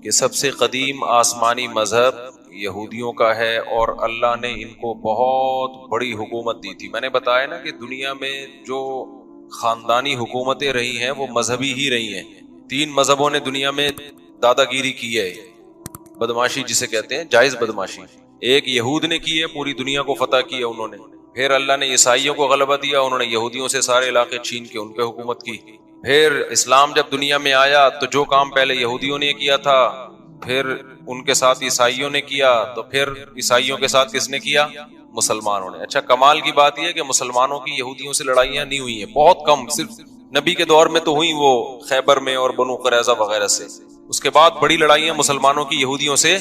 کہ سب سے قدیم آسمانی مذہب یہودیوں کا ہے اور اللہ نے ان کو بہت بڑی حکومت دی تھی. میں نے بتایا نا کہ دنیا میں جو خاندانی حکومتیں رہی ہیں وہ مذہبی ہی رہی ہیں. 3 مذہبوں نے دنیا میں دادا گیری کی ہے, بدماشی جسے کہتے ہیں, جائز بدماشی. ایک یہود نے کی ہے, پوری دنیا کو فتح کیا انہوں نے. پھر اللہ نے عیسائیوں کو غلبہ دیا, انہوں نے یہودیوں سے سارے علاقے چھین کے ان پہ حکومت کی. پھر اسلام جب دنیا میں آیا تو جو کام پہلے یہودیوں نے کیا تھا پھر ان کے ساتھ عیسائیوں نے کیا, تو پھر عیسائیوں کے ساتھ کس نے کیا؟ مسلمانوں نے. اچھا, کمال کی بات یہ ہے کہ مسلمانوں کی یہودیوں سے لڑائیاں نہیں ہوئی ہیں, بہت کم, صرف نبی کے دور میں تو ہوئی وہ خیبر میں اور بنو قریظہ وغیرہ سے. اس کے بعد بڑی لڑائیاں مسلمانوں کی یہودیوں سے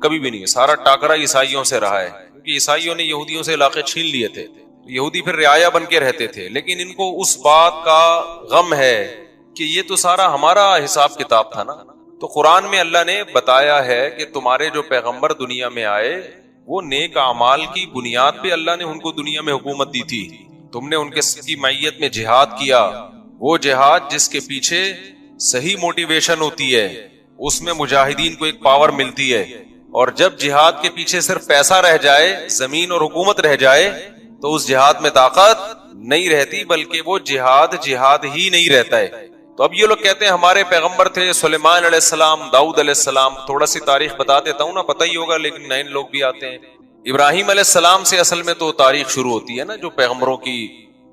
کبھی بھی نہیں ہے. سارا ٹاکرا عیسائیوں سے رہا ہے, کیونکہ عیسائیوں نے یہودیوں سے علاقے چھین لیے تھے. یہودی پھر رعایا بن کے رہتے تھے, لیکن ان کو اس بات کا غم ہے کہ یہ تو سارا ہمارا حساب کتاب تھا نا. تو قرآن میں اللہ نے بتایا ہے کہ تمہارے جو پیغمبر دنیا میں آئے وہ نیک اعمال کی بنیاد پہ اللہ نے ان کو دنیا میں حکومت دی تھی. تم نے ان کی معیت میں جہاد کیا, وہ جہاد جس کے پیچھے صحیح موٹیویشن ہوتی ہے, اس میں مجاہدین کو ایک پاور ملتی ہے. اور جب جہاد کے پیچھے صرف پیسہ رہ جائے, زمین اور حکومت رہ جائے, تو اس جہاد میں طاقت نہیں رہتی, بلکہ وہ جہاد ہی نہیں رہتا ہے. تو اب یہ لوگ کہتے ہیں ہمارے پیغمبر تھے سلیمان علیہ السلام, داؤد علیہ السلام. تھوڑا سی تاریخ بتا دیتا ہوں نا, پتہ ہی ہوگا, لیکن نئے لوگ بھی آتے ہیں. ابراہیم علیہ السلام سے اصل میں تو تاریخ شروع ہوتی ہے نا, جو پیغمبروں کی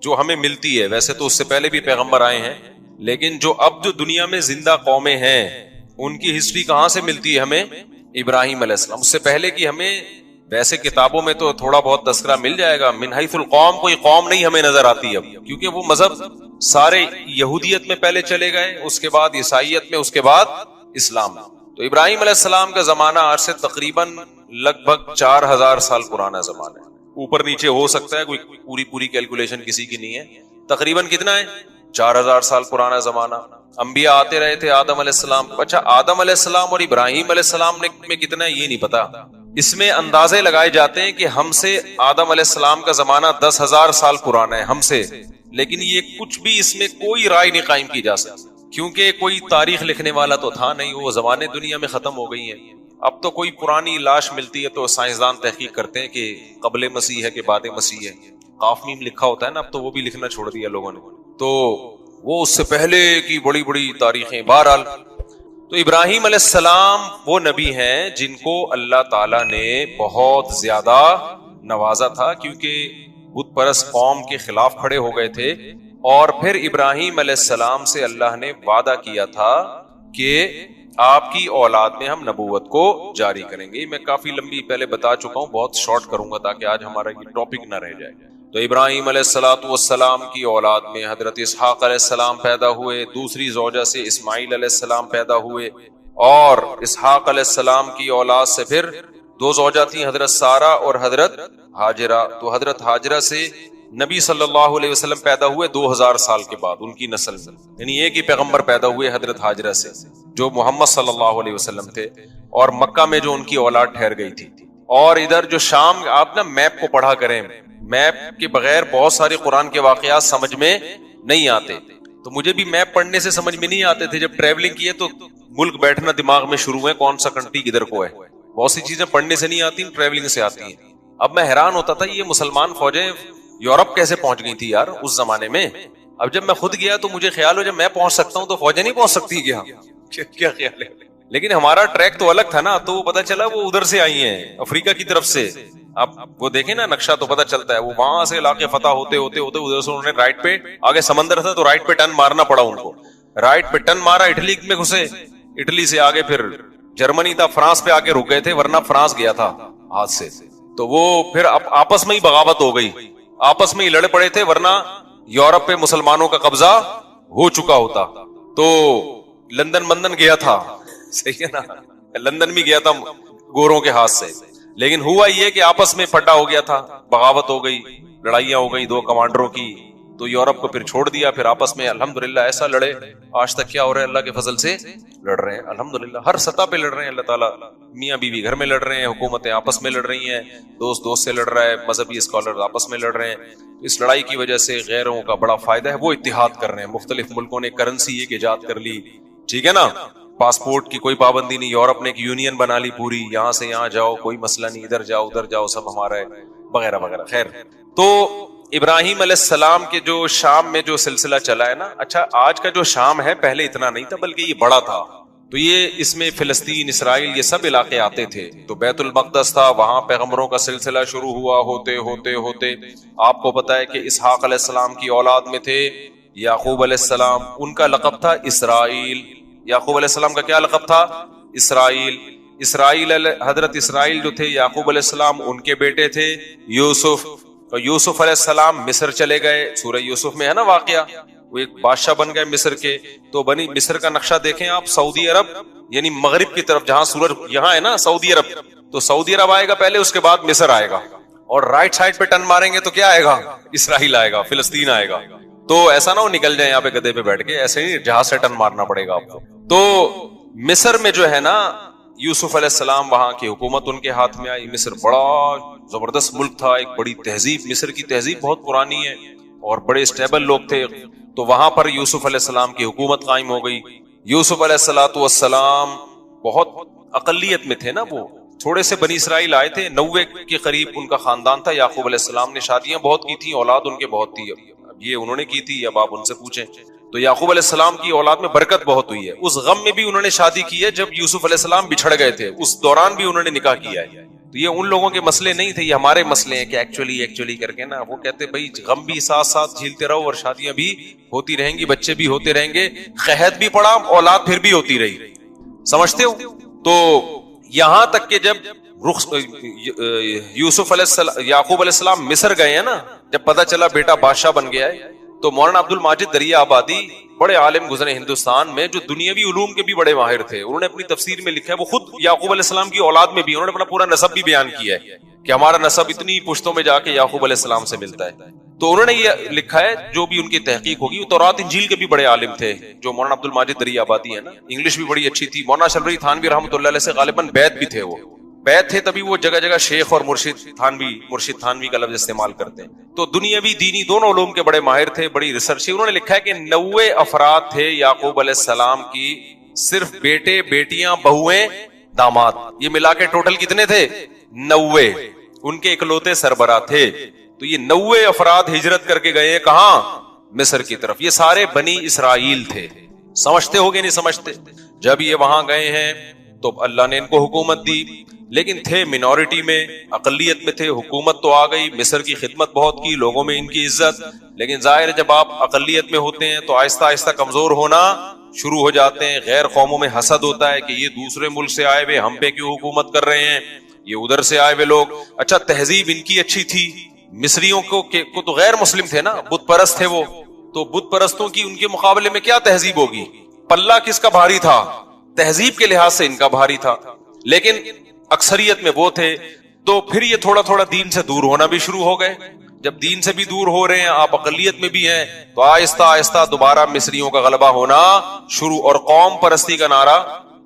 جو ہمیں ملتی ہے. ویسے تو اس سے پہلے بھی پیغمبر آئے ہیں, لیکن جو دنیا میں زندہ قومیں ہیں ان کی ہسٹری کہاں سے ملتی ہے ہمیں؟ ابراہیم علیہ السلام. اس سے پہلے کی ہمیں ویسے کتابوں میں تو تھوڑا بہت تذکرہ مل جائے گا. من حیث القوم کوئی قوم نہیں ہمیں نظر آتی اب, کیونکہ وہ مذہب سارے یہودیت میں پہلے چلے گئے, اس کے بعد عیسائیت میں, اس کے بعد اسلام. تو ابراہیم علیہ السلام کا زمانہ آج سے تقریباً لگ بھگ 4000 سال پرانا زمانہ ہے. اوپر نیچے ہو سکتا ہے, کوئی پوری کیلکولیشن کسی کی نہیں ہے. تقریباً کتنا ہے؟ 4000 سال پرانا زمانہ. انبیاء آتے رہے تھے, آدم علیہ السلام. اچھا, آدم علیہ السلام اور ابراہیم علیہ السلام میں کتنا ہے یہ نہیں پتا. اس میں اندازے لگائے جاتے ہیں کہ ہم سے آدم علیہ السلام کا زمانہ 10,000 سال پرانا ہے ہم سے, لیکن یہ کچھ بھی اس میں کوئی رائے نہیں قائم کی جا سکتی, کیونکہ کوئی تاریخ لکھنے والا تو تھا نہیں, وہ زمانے دنیا میں ختم ہو گئی ہیں. اب تو کوئی پرانی لاش ملتی ہے تو سائنسدان تحقیق کرتے ہیں کہ قبل مسیح ہے کہ بعد مسیح ہے. قاف میم لکھا ہوتا ہے نا, اب تو وہ بھی لکھنا چھوڑ دیا لوگوں نے, تو وہ اس سے پہلے کی بڑی بڑی تاریخیں. بہرحال تو ابراہیم علیہ السلام وہ نبی ہیں جن کو اللہ تعالیٰ نے بہت زیادہ نوازا تھا, کیونکہ بت پرست قوم کے خلاف کھڑے ہو گئے تھے. اور پھر ابراہیم علیہ السلام سے اللہ نے وعدہ کیا تھا کہ آپ کی اولاد میں ہم نبوت کو جاری کریں گے. میں کافی لمبی پہلے بتا چکا ہوں, بہت شارٹ کروں گا تاکہ آج ہمارا یہ ٹاپک نہ رہ جائے. تو ابراہیم علیہ السلام کی اولاد میں حضرت اسحاق علیہ السلام پیدا ہوئے, دوسری زوجہ سے اسماعیل علیہ السلام پیدا ہوئے, اور اسحاق علیہ السلام کی اولاد سے پھر 2 زوجہ تھیں, حضرت سارہ اور حضرت ہاجرہ. تو حضرت ہاجرہ سے نبی صلی اللہ علیہ وسلم پیدا ہوئے 2000 سال کے بعد ان کی نسل سے, یعنی ایک ہی پیغمبر پیدا ہوئے حضرت ہاجرہ سے جو محمد صلی اللہ علیہ وسلم تھے, اور مکہ میں جو ان کی اولاد ٹھہر گئی تھی. اور ادھر جو شام, آپ نا میپ کو پڑھا کریں, میپ کے بغیر بہت سارے قرآن کے واقعات سمجھ میں نہیں آتے. تو مجھے بھی میپ پڑھنے سے سمجھ میں نہیں آتے تھے, جب ٹریولنگ کیے تو ملک بیٹھنا دماغ میں شروع ہے, کون سا کنٹری کدھر کو ہے. بہت سی چیزیں پڑھنے سے نہیں آتی, ٹریولنگ سے آتی ہیں. اب میں حیران ہوتا تھا یہ مسلمان فوجیں یورپ کیسے پہنچ گئی تھی یار اس زمانے میں. اب جب میں خود گیا تو مجھے خیال ہو جب میں پہنچ سکتا ہوں تو فوجیں نہیں پہنچ سکتی کیا خیال ہے. لیکن ہمارا ٹریک تو الگ تھا نا, تو وہ پتا چلا وہ ادھر سے آئی ہیں, افریقہ کی طرف سے. اب وہ دیکھیں نا نقشہ تو پتا چلتا ہے, وہ وہاں سے علاقے فتح ہوتے ہوتے ادھر سے انہوں نے رائٹ پہ, آگے سمندر تھا تو رائٹ پہ ٹرن مارنا پڑا ان کو. رائٹ پہ ٹرن مارا, اٹلی میں گھسے, اٹلی سے آگے پھر جرمنی تھا, فرانس پہ آگے رک گئے تھے, ورنہ فرانس گیا تھا ہاتھ سے. تو وہ پھر آپس میں ہی بغاوت ہو گئی, آپس میں ہی لڑے پڑے تھے, ورنہ یورپ پہ مسلمانوں کا قبضہ ہو چکا ہوتا. تو لندن گیا تھا, صحیح ہے نا, لندن بھی گیا تھا گوروں کے ہاتھ سے, لیکن ہوا یہ کہ آپس میں پھڈا ہو گیا تھا, بغاوت ہو گئی, لڑائیاں ہو گئی 2 کمانڈروں کی. تو یورپ کو پھر چھوڑ دیا, پھر آپس میں الحمدللہ ایسا لڑے. آج تک کیا ہو رہا ہے, اللہ کے فضل سے لڑ رہے ہیں الحمدللہ, ہر سطح پہ لڑ رہے ہیں. اللہ تعالیٰ, میاں بیوی گھر میں لڑ رہے ہیں, حکومتیں آپس میں لڑ رہی ہیں, دوست سے لڑ رہا ہے, مذہبی اسکالر آپس میں لڑ رہے ہیں. اس لڑائی کی وجہ سے غیروں کا بڑا فائدہ ہے, وہ اتحاد کر رہے ہیں. مختلف ملکوں نے کرنسی ایک ایجاد کر لی, ٹھیک ہے نا, پاسپورٹ کی کوئی پابندی نہیں, یورپ نے ایک یونین بنا لی پوری, یہاں سے یہاں جاؤ کوئی مسئلہ نہیں, ادھر جاؤ ادھر جاؤ سب ہمارا ہے وغیرہ وغیرہ. خیر, تو ابراہیم علیہ السلام کے جو شام میں جو سلسلہ چلا ہے نا, اچھا آج کا جو شام ہے پہلے اتنا نہیں تھا بلکہ یہ بڑا تھا, تو یہ اس میں فلسطین, اسرائیل, یہ سب علاقے آتے تھے. تو بیت المقدس تھا, وہاں پیغمبروں کا سلسلہ شروع ہوا, ہوتے ہوتے ہوتے آپ کو پتا ہے کہ اسحاق علیہ السلام کی اولاد میں تھے یعقوب علیہ السلام, ان کا لقب تھا اسرائیل. یعقوب علیہ السلام کا کیا لقب تھا؟ اسرائیل. حضرت اسرائیل جو تھے یعقوب علیہ السلام ان کے بیٹے تھے یوسف, اور یوسف علیہ السلام مصر چلے گئے, سورہ یوسف میں ہے نا واقعہ, وہ ایک بادشاہ بن گئے مصر کے. تو بنی مصر کا نقشہ دیکھیں آپ, سعودی عرب یعنی مغرب کی طرف, جہاں سورج یہاں ہے نا سعودی عرب, تو سعودی عرب آئے گا پہلے, اس کے بعد مصر آئے گا, اور رائٹ سائڈ پہ ٹرن ماریں گے تو کیا آئے گا؟ اسرائیل آئے گا, فلسطین آئے گا. تو ایسا نہ ہو نکل جائیں یہاں پہ گدے پہ بیٹھ کے, ایسے ہی جہاز سے ٹرن مارنا پڑے گا آپ کو. تو مصر میں جو ہے نا یوسف علیہ السلام, وہاں کی حکومت ان کے ہاتھ میں آئی. مصر بڑا زبردست ملک تھا, ایک بڑی تہذیب, مصر کی تہذیب بہت پرانی ہے اور بڑے اسٹیبل لوگ تھے. تو وہاں پر یوسف علیہ السلام کی حکومت قائم ہو گئی. یوسف علیہ السلام بہت اقلیت میں تھے نا, وہ تھوڑے سے بنی اسرائیل آئے تھے, 90 کے قریب ان کا خاندان تھا. یعقوب علیہ السلام نے شادیاں بہت کی تھیں, اولاد ان کے بہت تھی. اب یہ انہوں نے کی تھی, اب آپ ان سے پوچھیں. تو یعقوب علیہ السلام کی اولاد میں برکت بہت ہوئی ہے. اس غم میں بھی انہوں نے شادی کی ہے جب یوسف علیہ السلام بچھڑ گئے تھے, اس دوران بھی انہوں نے نکاح کیا ہے. تو یہ ان لوگوں کے مسئلے نہیں تھے, یہ ہمارے مسئلے ہیں کہ ایکچولی کر کے نا, وہ کہتے بھائی غم بھی ساتھ ساتھ جھیلتے رہو اور شادیاں بھی ہوتی رہیں گی, بچے بھی ہوتے رہیں گے, قحط بھی پڑا, اولاد پھر بھی ہوتی رہی. سمجھتے ہو؟ تو یہاں تک کہ جب یوسف علیہ السلام, یعقوب علیہ السلام مصر گئے ہیں نا, جب پتا چلا بیٹا بادشاہ بن گیا ہے, تو مولانا عبد الماجد دریا آبادی بڑے عالم گزرے ہندوستان میں, جو دنیاوی علوم کے بھی بڑے ماہر تھے. انہوں نے اپنی تفسیر میں لکھا ہے, وہ خود یعقوب علیہ السلام کی اولاد میں بھی انہوں نے اپنا پورا نسب بھی بیان کیا ہے کہ ہمارا نسب اتنی پشتوں میں جا کے یعقوب علیہ السلام سے ملتا ہے. تو انہوں نے یہ لکھا ہے, جو بھی ان کی تحقیق ہوگی. وہ تورات انجیل کے بھی بڑے عالم تھے جو مولانا عبد الماجد دریا آبادی ہے نا, انگلش بھی بڑی اچھی تھی. مولانا شلوی تھانوی رحمۃ اللہ علیہ سے غالباً بیت بھی تھے, وہ بیت تھے, تبھی وہ جگہ جگہ شیخ اور مرشد تھانوی کا لفظ استعمال کرتے ہیں. تو دنیاوی دینی دونوں علوم کے بڑے ماہر تھے, بڑی ریسرچ. انہوں نے لکھا ہے کہ 90 افراد تھے یعقوب علیہ السلام کی, صرف بیٹے, بیٹیاں, بہویں, داماد, یہ ملا کے ٹوٹل کتنے تھے؟ 90. ان کے اکلوتے سربراہ تھے. تو یہ 90 افراد ہجرت کر کے گئے کہاں؟ مصر کی طرف. یہ سارے بنی اسرائیل تھے. سمجھتے ہو گے نہیں سمجھتے؟ جب یہ وہاں گئے ہیں تو اللہ نے ان کو حکومت دی, لیکن تھے منورٹی میں, اقلیت میں تھے. حکومت تو آ گئی, مصر کی خدمت بہت کی, لوگوں میں ان کی عزت, لیکن ظاہر ہے جب آپ اقلیت میں ہوتے ہیں تو آہستہ آہستہ کمزور ہونا شروع ہو جاتے ہیں. غیر قوموں میں حسد ہوتا ہے کہ یہ دوسرے ملک سے آئے ہوئے ہم پہ کیوں حکومت کر رہے ہیں, یہ ادھر سے آئے ہوئے لوگ. اچھا تہذیب ان کی اچھی تھی, مصریوں کو تو غیر مسلم تھے نا, بت پرست تھے وہ, تو بت پرستوں کی ان کے مقابلے میں کیا تہذیب ہوگی؟ پلہ کس کا بھاری تھا؟ تہذیب کے لحاظ سے ان کا بھاری تھا, لیکن اکثریت میں وہ تھے. تو پھر یہ تھوڑا تھوڑا دین سے دور ہونا بھی شروع ہو گئے. جب دین سے بھی دور ہو رہے ہیں, آپ اقلیت میں بھی ہیں, تو آہستہ آہستہ دوبارہ مصریوں کا غلبہ ہونا شروع, اور قوم پرستی کا نعرہ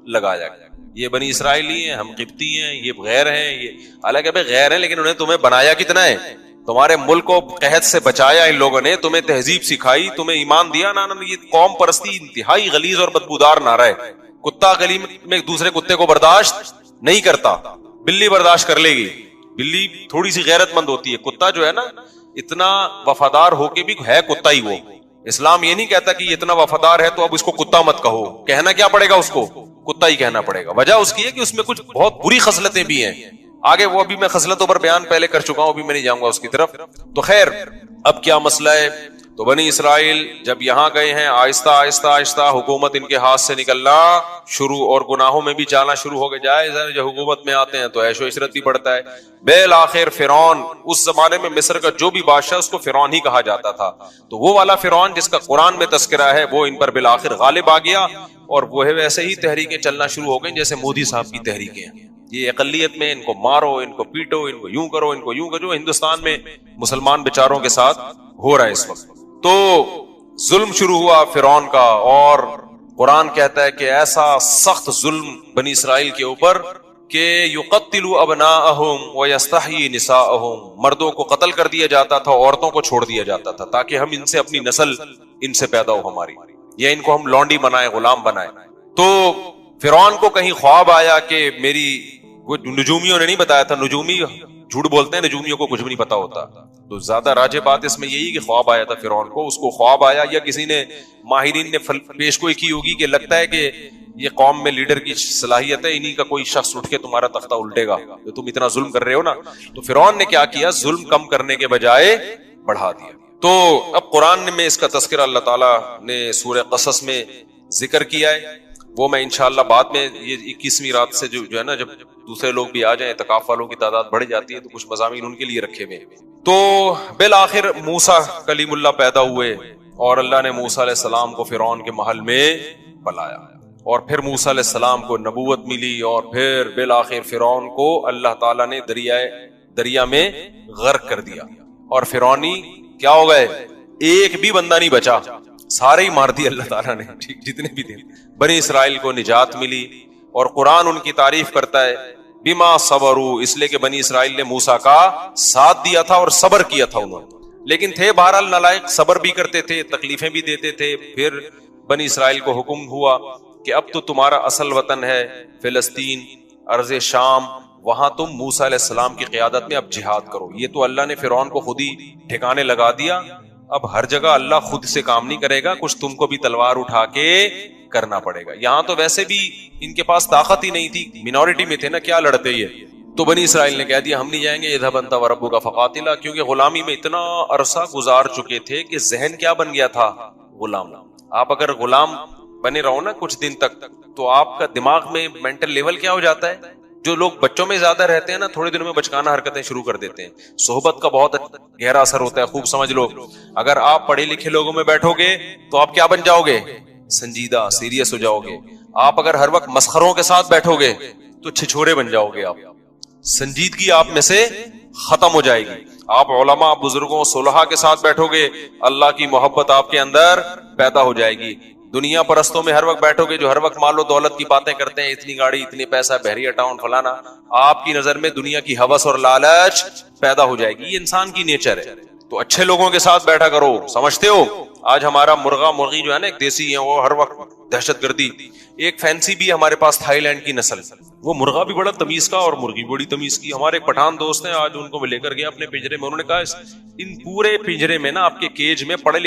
لگایا گیا. یہ بنی اسرائیلی ہیں, ہم قبطی ہیں, یہ غیر ہیں. یہ حالانکہ بھائی غیر ہیں, لیکن انہیں تمہیں بنایا کتنا ہے؟ تمہارے ملک کو قحط سے بچایا ان لوگوں نے, تمہیں تہذیب سکھائی, تمہیں ایمان دیا نا. یہ قوم پرستی انتہائی غلیظ اور بدبودار نعرہ ہے. کتا گلی میں ایک دوسرے کتے کو برداشت نہیں کرتا, بلی برداشت کر لے گی, بلی تھوڑی سی غیرت مند ہوتی ہے. کتا جو ہے نا اتنا وفادار ہو کے بھی ہے کتا ہی وہ. اسلام یہ نہیں کہتا کہ یہ اتنا وفادار ہے تو اب اس کو کتا مت کہو, کہنا کیا پڑے گا اس کو؟ کتا ہی کہنا پڑے گا. وجہ اس کی ہے کہ اس میں کچھ بہت بری خصلتیں بھی ہیں. آگے وہ ابھی میں خصلتوں پر بیان پہلے کر چکا ہوں, ابھی میں نہیں جاؤں گا اس کی طرف. تو خیر, اب کیا مسئلہ ہے؟ تو بنی اسرائیل جب یہاں گئے ہیں, آہستہ آہستہ آہستہ حکومت ان کے ہاتھ سے نکلنا شروع, اور گناہوں میں بھی جانا شروع ہو گئے. جائے جب حکومت میں آتے ہیں تو عیش و عشرت بھی بڑھتا ہے. بالآخر فرعون, اس زمانے میں مصر کا جو بھی بادشاہ اس کو فرعون ہی کہا جاتا تھا, تو وہ والا فرعون جس کا قرآن میں تذکرہ ہے وہ ان پر بالآخر غالب آ گیا, اور وہ ویسے ہی تحریکیں چلنا شروع ہو گئیں جیسے مودی صاحب کی تحریکیں. یہ اقلیت میں ان کو مارو, ان کو پیٹو, ان کو یوں کرو, ان کو یوں کرو, جو ہندوستان میں مسلمان بیچاروں کے ساتھ ہو رہا ہے اس وقت. تو ظلم شروع ہوا فرعون کا, اور قرآن کہتا ہے کہ ایسا سخت ظلم بنی اسرائیل کے اوپر کہ یقتل ابناءہم ویستحیی نساءہم, مردوں کو قتل کر دیا جاتا تھا, عورتوں کو چھوڑ دیا جاتا تھا, تاکہ ہم ان سے اپنی نسل ان سے پیدا ہو ہماری, یا ان کو ہم لونڈی بنائیں, غلام بنائیں. تو فرعون کو کہیں خواب آیا کہ میری، وہ نجومیوں نے نہیں بتایا تھا، نجومی جھوٹ بولتے ہیں، نجومیوں کو کچھ بھی نہیں پتا ہوتا، تو زیادہ راجع بات اس میں یہی کہ خواب آیا تھا فرعون کو، اس کو خواب آیا یا کسی نے ماہرین نے پیش گوئی کی ہوگی کہ لگتا ہے کہ یہ قوم میں لیڈر کی صلاحیت ہے، انہی کا کوئی شخص اٹھ کے تمہارا تختہ الٹے گا، تو تم اتنا ظلم کر رہے ہو نا. تو فرعون نے کیا کیا، ظلم کم کرنے کے بجائے بڑھا دیا. تو اب قرآن میں اس کا تذکرہ اللہ تعالیٰ نے سورہ قصص میں ذکر کیا ہے، وہ میں انشاءاللہ بعد میں، یہ 21ویں رات سے جو ہے نا، جب دوسرے لوگ بھی آ جائیں، اعتکاف والوں کی تعداد بڑھ جاتی ہے، تو کچھ مضامین ان کے لیے رکھے ہوئے. تو بالآخر موسیٰ کلیم اللہ پیدا ہوئے اور اللہ نے موسیٰ علیہ السلام کو فرعون کے محل میں بلایا، اور پھر موسیٰ علیہ السلام کو نبوت ملی، اور پھر بالآخر فرعون کو اللہ تعالیٰ نے دریا میں غرق کر دیا، اور فرعونی کیا ہو گئے، ایک بھی بندہ نہیں بچا، سارے ہی مار دیے اللہ تعالیٰ نے، جتنے بھی تھے. بنی اسرائیل کو نجات ملی، اور قرآن ان کی تعریف کرتا ہے بما صبروا، اس لیے کہ بنی اسرائیل نے موسیٰ کا ساتھ دیا تھا اور صبر کیا تھا انہوں نے، لیکن تھے بہرحال نالائق، صبر بھی کرتے تھے، تکلیفیں بھی دیتے تھے. پھر بنی اسرائیل کو حکم ہوا کہ اب تو تمہارا اصل وطن ہے فلسطین، ارض شام، وہاں تم موسیٰ علیہ السلام کی قیادت میں اب جہاد کرو. یہ تو اللہ نے فرعون کو خود ہی ٹھکانے لگا دیا، اب ہر جگہ اللہ خود سے کام نہیں کرے گا، کچھ تم کو بھی تلوار اٹھا کے کرنا پڑے گا. یہاں تو ویسے بھی ان کے پاس طاقت ہی نہیں تھی، مینورٹی میں تھے نا، کیا لڑتے یہ. تو بنی اسرائیل نے کہہ دیا ہم نہیں جائیں گے، اذهب انت وربک فقاتلا، کیونکہ غلامی میں اتنا عرصہ گزار چکے تھے کہ ذہن کیا بن گیا تھا، غلام. آپ اگر غلام بنے رہو نا کچھ دن تک، تو آپ کا دماغ میں مینٹل لیول کیا ہو جاتا ہے. جو لوگ بچوں میں زیادہ رہتے ہیں نا، تھوڑے دنوں میں بچکانہ حرکتیں شروع کر دیتے ہیں. صحبت کا بہت گہرا اثر ہوتا ہے، خوب سمجھ لو. اگر آپ پڑھے لکھے لوگوں میں بیٹھو گے تو آپ کیا بن جاؤ گے، سنجیدہ، سیریس ہو جاؤ گے. آپ اگر ہر وقت مسخروں کے ساتھ بیٹھو گے تو چھچھورے بن جاؤ گے. آپ سنجیدگی آپ میں سے ختم ہو جائے گی. آپ علماء، بزرگوں، صلحاء کے ساتھ بیٹھو گے، اللہ کی محبت آپ کے اندر پیدا ہو جائے گی. دنیا پرستوں میں ہر وقت بیٹھو گے جو ہر وقت مال و دولت کی باتیں کرتے ہیں، اتنی گاڑی، اتنی پیسہ، بحریہ ٹاؤن، فلانا، آپ کی نظر میں دنیا کی ہوس اور لالچ پیدا ہو جائے گی. یہ انسان کی نیچر ہے. تو اچھے لوگوں کے ساتھ بیٹھا کرو. سمجھتے ہو آج ہمارا مرغا مرغی جو ہے نا، ایک دیسی ہے، وہ ہر وقت دہشت گردی. ایک فینسی بھی ہمارے پاس تھائی لینڈ کی نسل، وہ مرغا بھی بڑا تمیز کا اور مرغی بڑی تمیز کی. ہمارے ایک پٹھان دوست ہیں، آج ان کو میں لے کر گیا اپنے پنجرے میں، انہوں نے کہا ان پورے پنجرے میں نا، آپ کے کیج میں پڑھے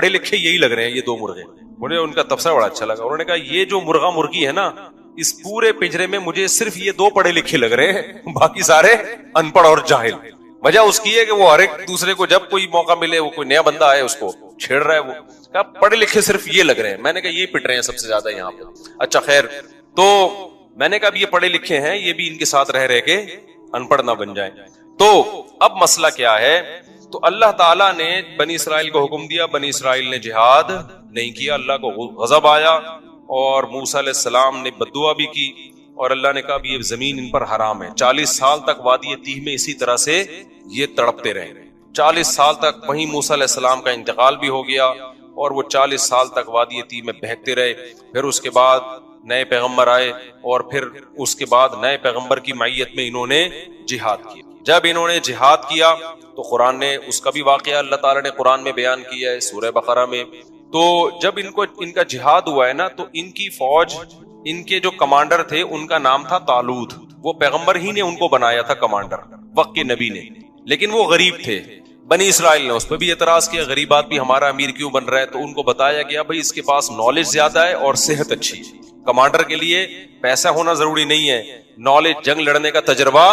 لکھے یہی لگ رہے ہیں، یہ دو مرغے. مجھے ان کا تبصرہ بڑا اچھا لگا. انہوں نے کہا یہ جو مرغا مرغی ہے نا، اس پورے پنجرے میں مجھے صرف یہ دو پڑھے لکھے لگ رہے ہیں، باقی سارے ان پڑھ اور جاہل. وجہ اس کی ہے کہ وہ ہر ایک دوسرے کو جب کوئی موقع ملے، وہ کوئی نیا بندہ آئے اس کو چھیڑ رہا ہے. وہ کہا پڑھے لکھے صرف یہ لگ رہے ہیں. میں نے کہا یہ پٹ رہے ہیں سب سے زیادہ یہاں پہ. اچھا خیر، تو میں نے کہا یہ پڑھے لکھے ہیں، یہ بھی ان کے ساتھ رہ کے ان پڑھ نہ بن جائیں. تو اب مسئلہ کیا ہے، تو اللہ تعالیٰ نے بنی اسرائیل کو حکم دیا، بنی اسرائیل نے جہاد نہیں کیا، اللہ کو غضب آیا، اور موسیٰ علیہ السلام نے بددعا بھی کی، اور اللہ نے کہا یہ زمین ان پر حرام ہے. 40 سال تک وادی تیہ میں اسی طرح سے یہ تڑپتے رہے. 40 سال تک وہیں موسیٰ علیہ السلام کا انتقال بھی ہو گیا، اور وہ 40 سال تک وادی تیہ میں بہکتے رہے. پھر اس کے بعد نئے پیغمبر آئے، اور پھر اس کے بعد نئے پیغمبر کی معیت میں انہوں نے جہاد کیا. جب انہوں نے جہاد کیا تو قرآن نے اس کا بھی واقعہ اللہ تعالیٰ نے قرآن میں بیان کیا ہے سورہ بقرہ میں. تو جب ان کا جہاد ہوا ہے نا، تو ان کی فوج، ان کے جو کمانڈر تھے، ان کا نام تھا طالوت. وہ پیغمبر ہی نے ان کو بنایا تھا کمانڈر، وقت کے نبی نے، لیکن وہ غریب تھے. بنی اسرائیل نے اس پہ بھی اعتراض کیا، غریب آدمی ہمارا امیر کیوں بن رہا ہے؟ تو ان کو بتایا گیا بھائی اس کے پاس نالج زیادہ ہے اور صحت اچھی ہے. کمانڈر کے لیے پیسہ ہونا ضروری نہیں ہے، نالج، جنگ لڑنے کا تجربہ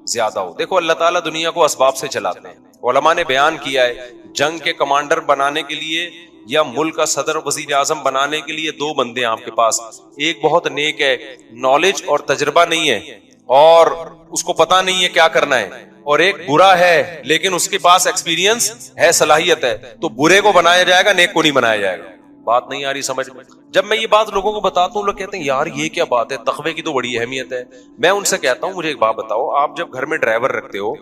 زیادہ ہو. دیکھو اللہ تعالیٰ دنیا کو اسباب سے چلاتے ہیں. علماء نے بیان کیا ہے جنگ کے کمانڈر بنانے کے لیے یا ملک کا صدر وزیر اعظم بنانے کے لیے 2 بندے ہیں آپ کے پاس. ایک بہت نیک ہے، نالج اور تجربہ نہیں ہے اور اس کو پتا نہیں ہے کیا کرنا ہے، اور ایک برا ہے لیکن اس کے پاس ایکسپیرینس ہے، صلاحیت ہے. تو برے کو بنایا جائے گا، نیک کو نہیں بنایا جائے گا. بات نہیں آ رہی سمجھ میں؟ جب میں یہ بات لوگوں کو بتاتا ہوں، لوگ کہتے ہیں یار یہ کیا بات ہے، تقوی کی تو بڑی اہمیت ہے. میں ان سے کہتا ہوں مجھے ایک بات بتاؤ، آپ جب گھر میں ڈرائیور رکھتے ہو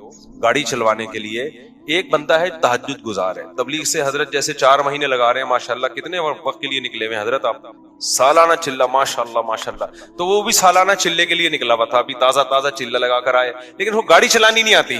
گاڑی چلوانے کے لیے، ایک بندہ ہے تہجد گزار ہے، تبلیغ سے حضرت جیسے 4 مہینے لگا رہے ہیں، ماشاءاللہ کتنے وقت کے لیے نکلے ہوئے ہیں حضرت آپ، سالانہ چلہ، ماشاءاللہ ماشاءاللہ. تو وہ بھی سالانہ چلے کے لیے نکلا ہوا تھا، ابھی تازہ چلہ لگا کر آئے، لیکن وہ گاڑی چلانی نہیں آتی.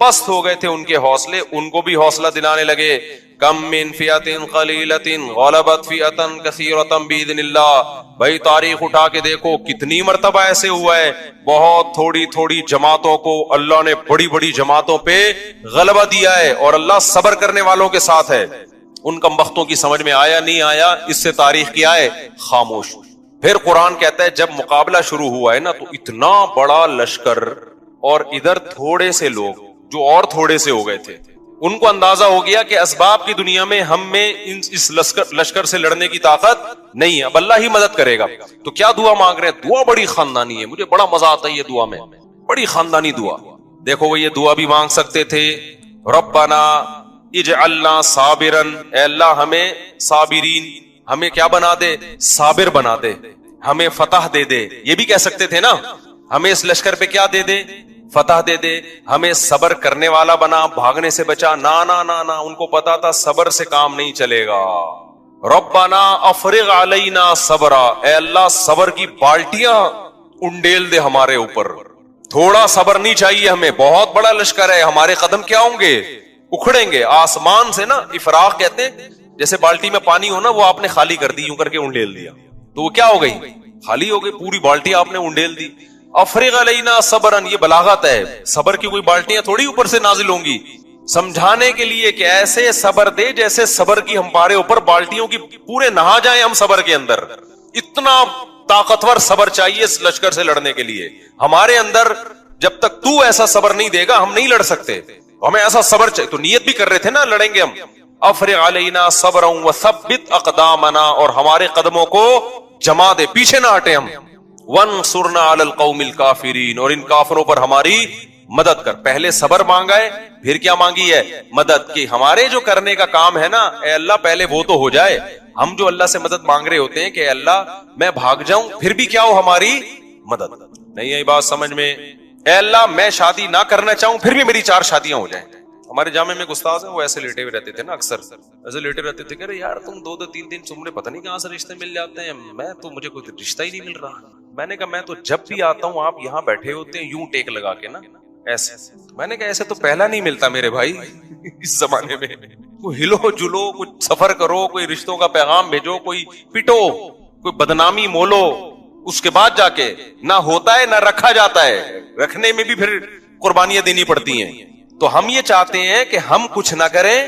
پست ہو گئے تھے ان کے حوصلے، ان کو بھی حوصلہ دلانے لگے. کم من فئۃ قلیلۃ غلبت فئۃ کثیرۃ باذن اللہ. بھائی تاریخ اٹھا کے دیکھو کتنی مرتبہ ایسے ہوا ہے، بہت تھوڑی تھوڑی جماعتوں کو اللہ نے بڑی بڑی جماعتوں پہ غلبہ دیا ہے، اور اللہ صبر کرنے والوں کے ساتھ ہے. ان کمبختوں کی سمجھ میں آیا نہیں آیا، اس سے تاریخ کیا ہے؟ خاموش. پھر قرآن کہتا ہے جب مقابلہ شروع ہوا ہے نا تو اتنا بڑا لشکر اور ادھر تھوڑے سے لوگ جو اور تھوڑے سے ہو گئے تھے، ان کو اندازہ ہو گیا کہ اسباب کی دنیا میں ہم میں اس لشکر سے لڑنے کی طاقت نہیں ہے، اب اللہ ہی مدد کرے گا. تو کیا دعا مانگ رہے ہیں؟ دعا بڑی خاندانی ہے، مجھے بڑا مزہ آتا ہے یہ دعا میں، بڑی خاندانی دعا. دیکھو وہ یہ دعا بھی مانگ سکتے تھے، ربنا اجعلنا صابرا، اے اللہ ہمیں صابرین، ہمیں کیا بنا دے؟ صابر بنا دے، ہمیں فتح دے دے. یہ بھی کہہ سکتے تھے نا، ہمیں اس لشکر پہ کیا دے دے؟ فتح دے دے. ہمیں صبر کرنے والا بنا، بھاگنے سے بچا. نا نا نا نا، ان کو پتا تھا صبر سے کام نہیں چلے گا. ربنا افرغ علینا صبرا، اے اللہ صبر کی بالٹیاں انڈیل دے ہمارے اوپر. تھوڑا صبر نہیں چاہیے ہمیں، بہت بڑا لشکر ہے، ہمارے قدم کیا ہوں گے؟ اکھڑیں گے. آسمان سے نا افراغ کہتے ہیں، جیسے بالٹی میں پانی ہو نا، وہ آپ نے خالی کر دی، یوں کر کے انڈیل دیا تو وہ کیا ہو گئی؟ خالی ہو گئی، پوری بالٹی آپ نے انڈیل دی. افرغ علینا صبرن، یہ بلاغت ہے، صبر کی کوئی بالٹیاں تھوڑی اوپر سے نازل ہوں گی، سمجھانے کے لیے کہ ایسے صبر دے جیسے صبر کی ہمارے اوپر بالٹیوں کی پورے نہا جائیں ہم صبر کے اندر. اتنا طاقتور صبر چاہیے اس لشکر سے لڑنے کے لیے ہمارے اندر. جب تک تو ایسا صبر نہیں دے گا ہم نہیں لڑ سکتے، ہمیں ایسا صبر چاہیے. تو نیت بھی کر رہے تھے نا لڑیں گے ہم. افرغ علینا صبرا وثبت اقدامنا، اور ہمارے قدموں کو جما دے، پیچھے نہ ہٹے ہم. وانصرنا علی القوم الکافرین، اور ان کافروں پر ہماری مدد کر. پہلے صبر مانگا ہے، پھر کیا مانگی ہے؟ مدد کی. ہمارے جو کرنے کا کام ہے نا، اے اللہ پہلے وہ تو ہو جائے. ہم جو اللہ سے مدد مانگ رہے ہوتے ہیں کہ اے اللہ میں بھاگ جاؤں پھر بھی کیا ہو؟ ہماری مدد. نہیں آئی بات سمجھ میں؟ اے اللہ میں شادی نہ کرنا چاہوں پھر بھی میری 4 شادیاں ہو جائیں. ہمارے جامع میں ایک استاد ہیں، وہ ایسے لیٹے ہوئے رہتے تھے نا، اکثر ایسے لیٹے رہتے تھے کہ یار تم 2-3 تمہیں پتہ نہیں کہاں سے رشتے مل جاتے ہیں، میں تو مجھے کوئی رشتہ ہی نہیں مل رہا. میں نے کہا میں تو جب بھی آتا ہوں آپ یہاں بیٹھے ہوتے ہیں یوں ٹیک لگا کے نا ایسے. میں نے کہا ایسے تو پہلا نہیں ملتا میرے بھائی اس زمانے میں. کوئی ہلو جلو، کچھ سفر کرو، کوئی رشتوں کا پیغام بھیجو، کوئی پٹو، کوئی بدنامی مولو، اس کے بعد جا کے نہ ہوتا ہے نہ رکھا جاتا ہے. رکھنے میں بھی پھر قربانیاں دینی پڑتی ہیں. تو ہم یہ چاہتے ہیں کہ ہم کچھ نہ کریں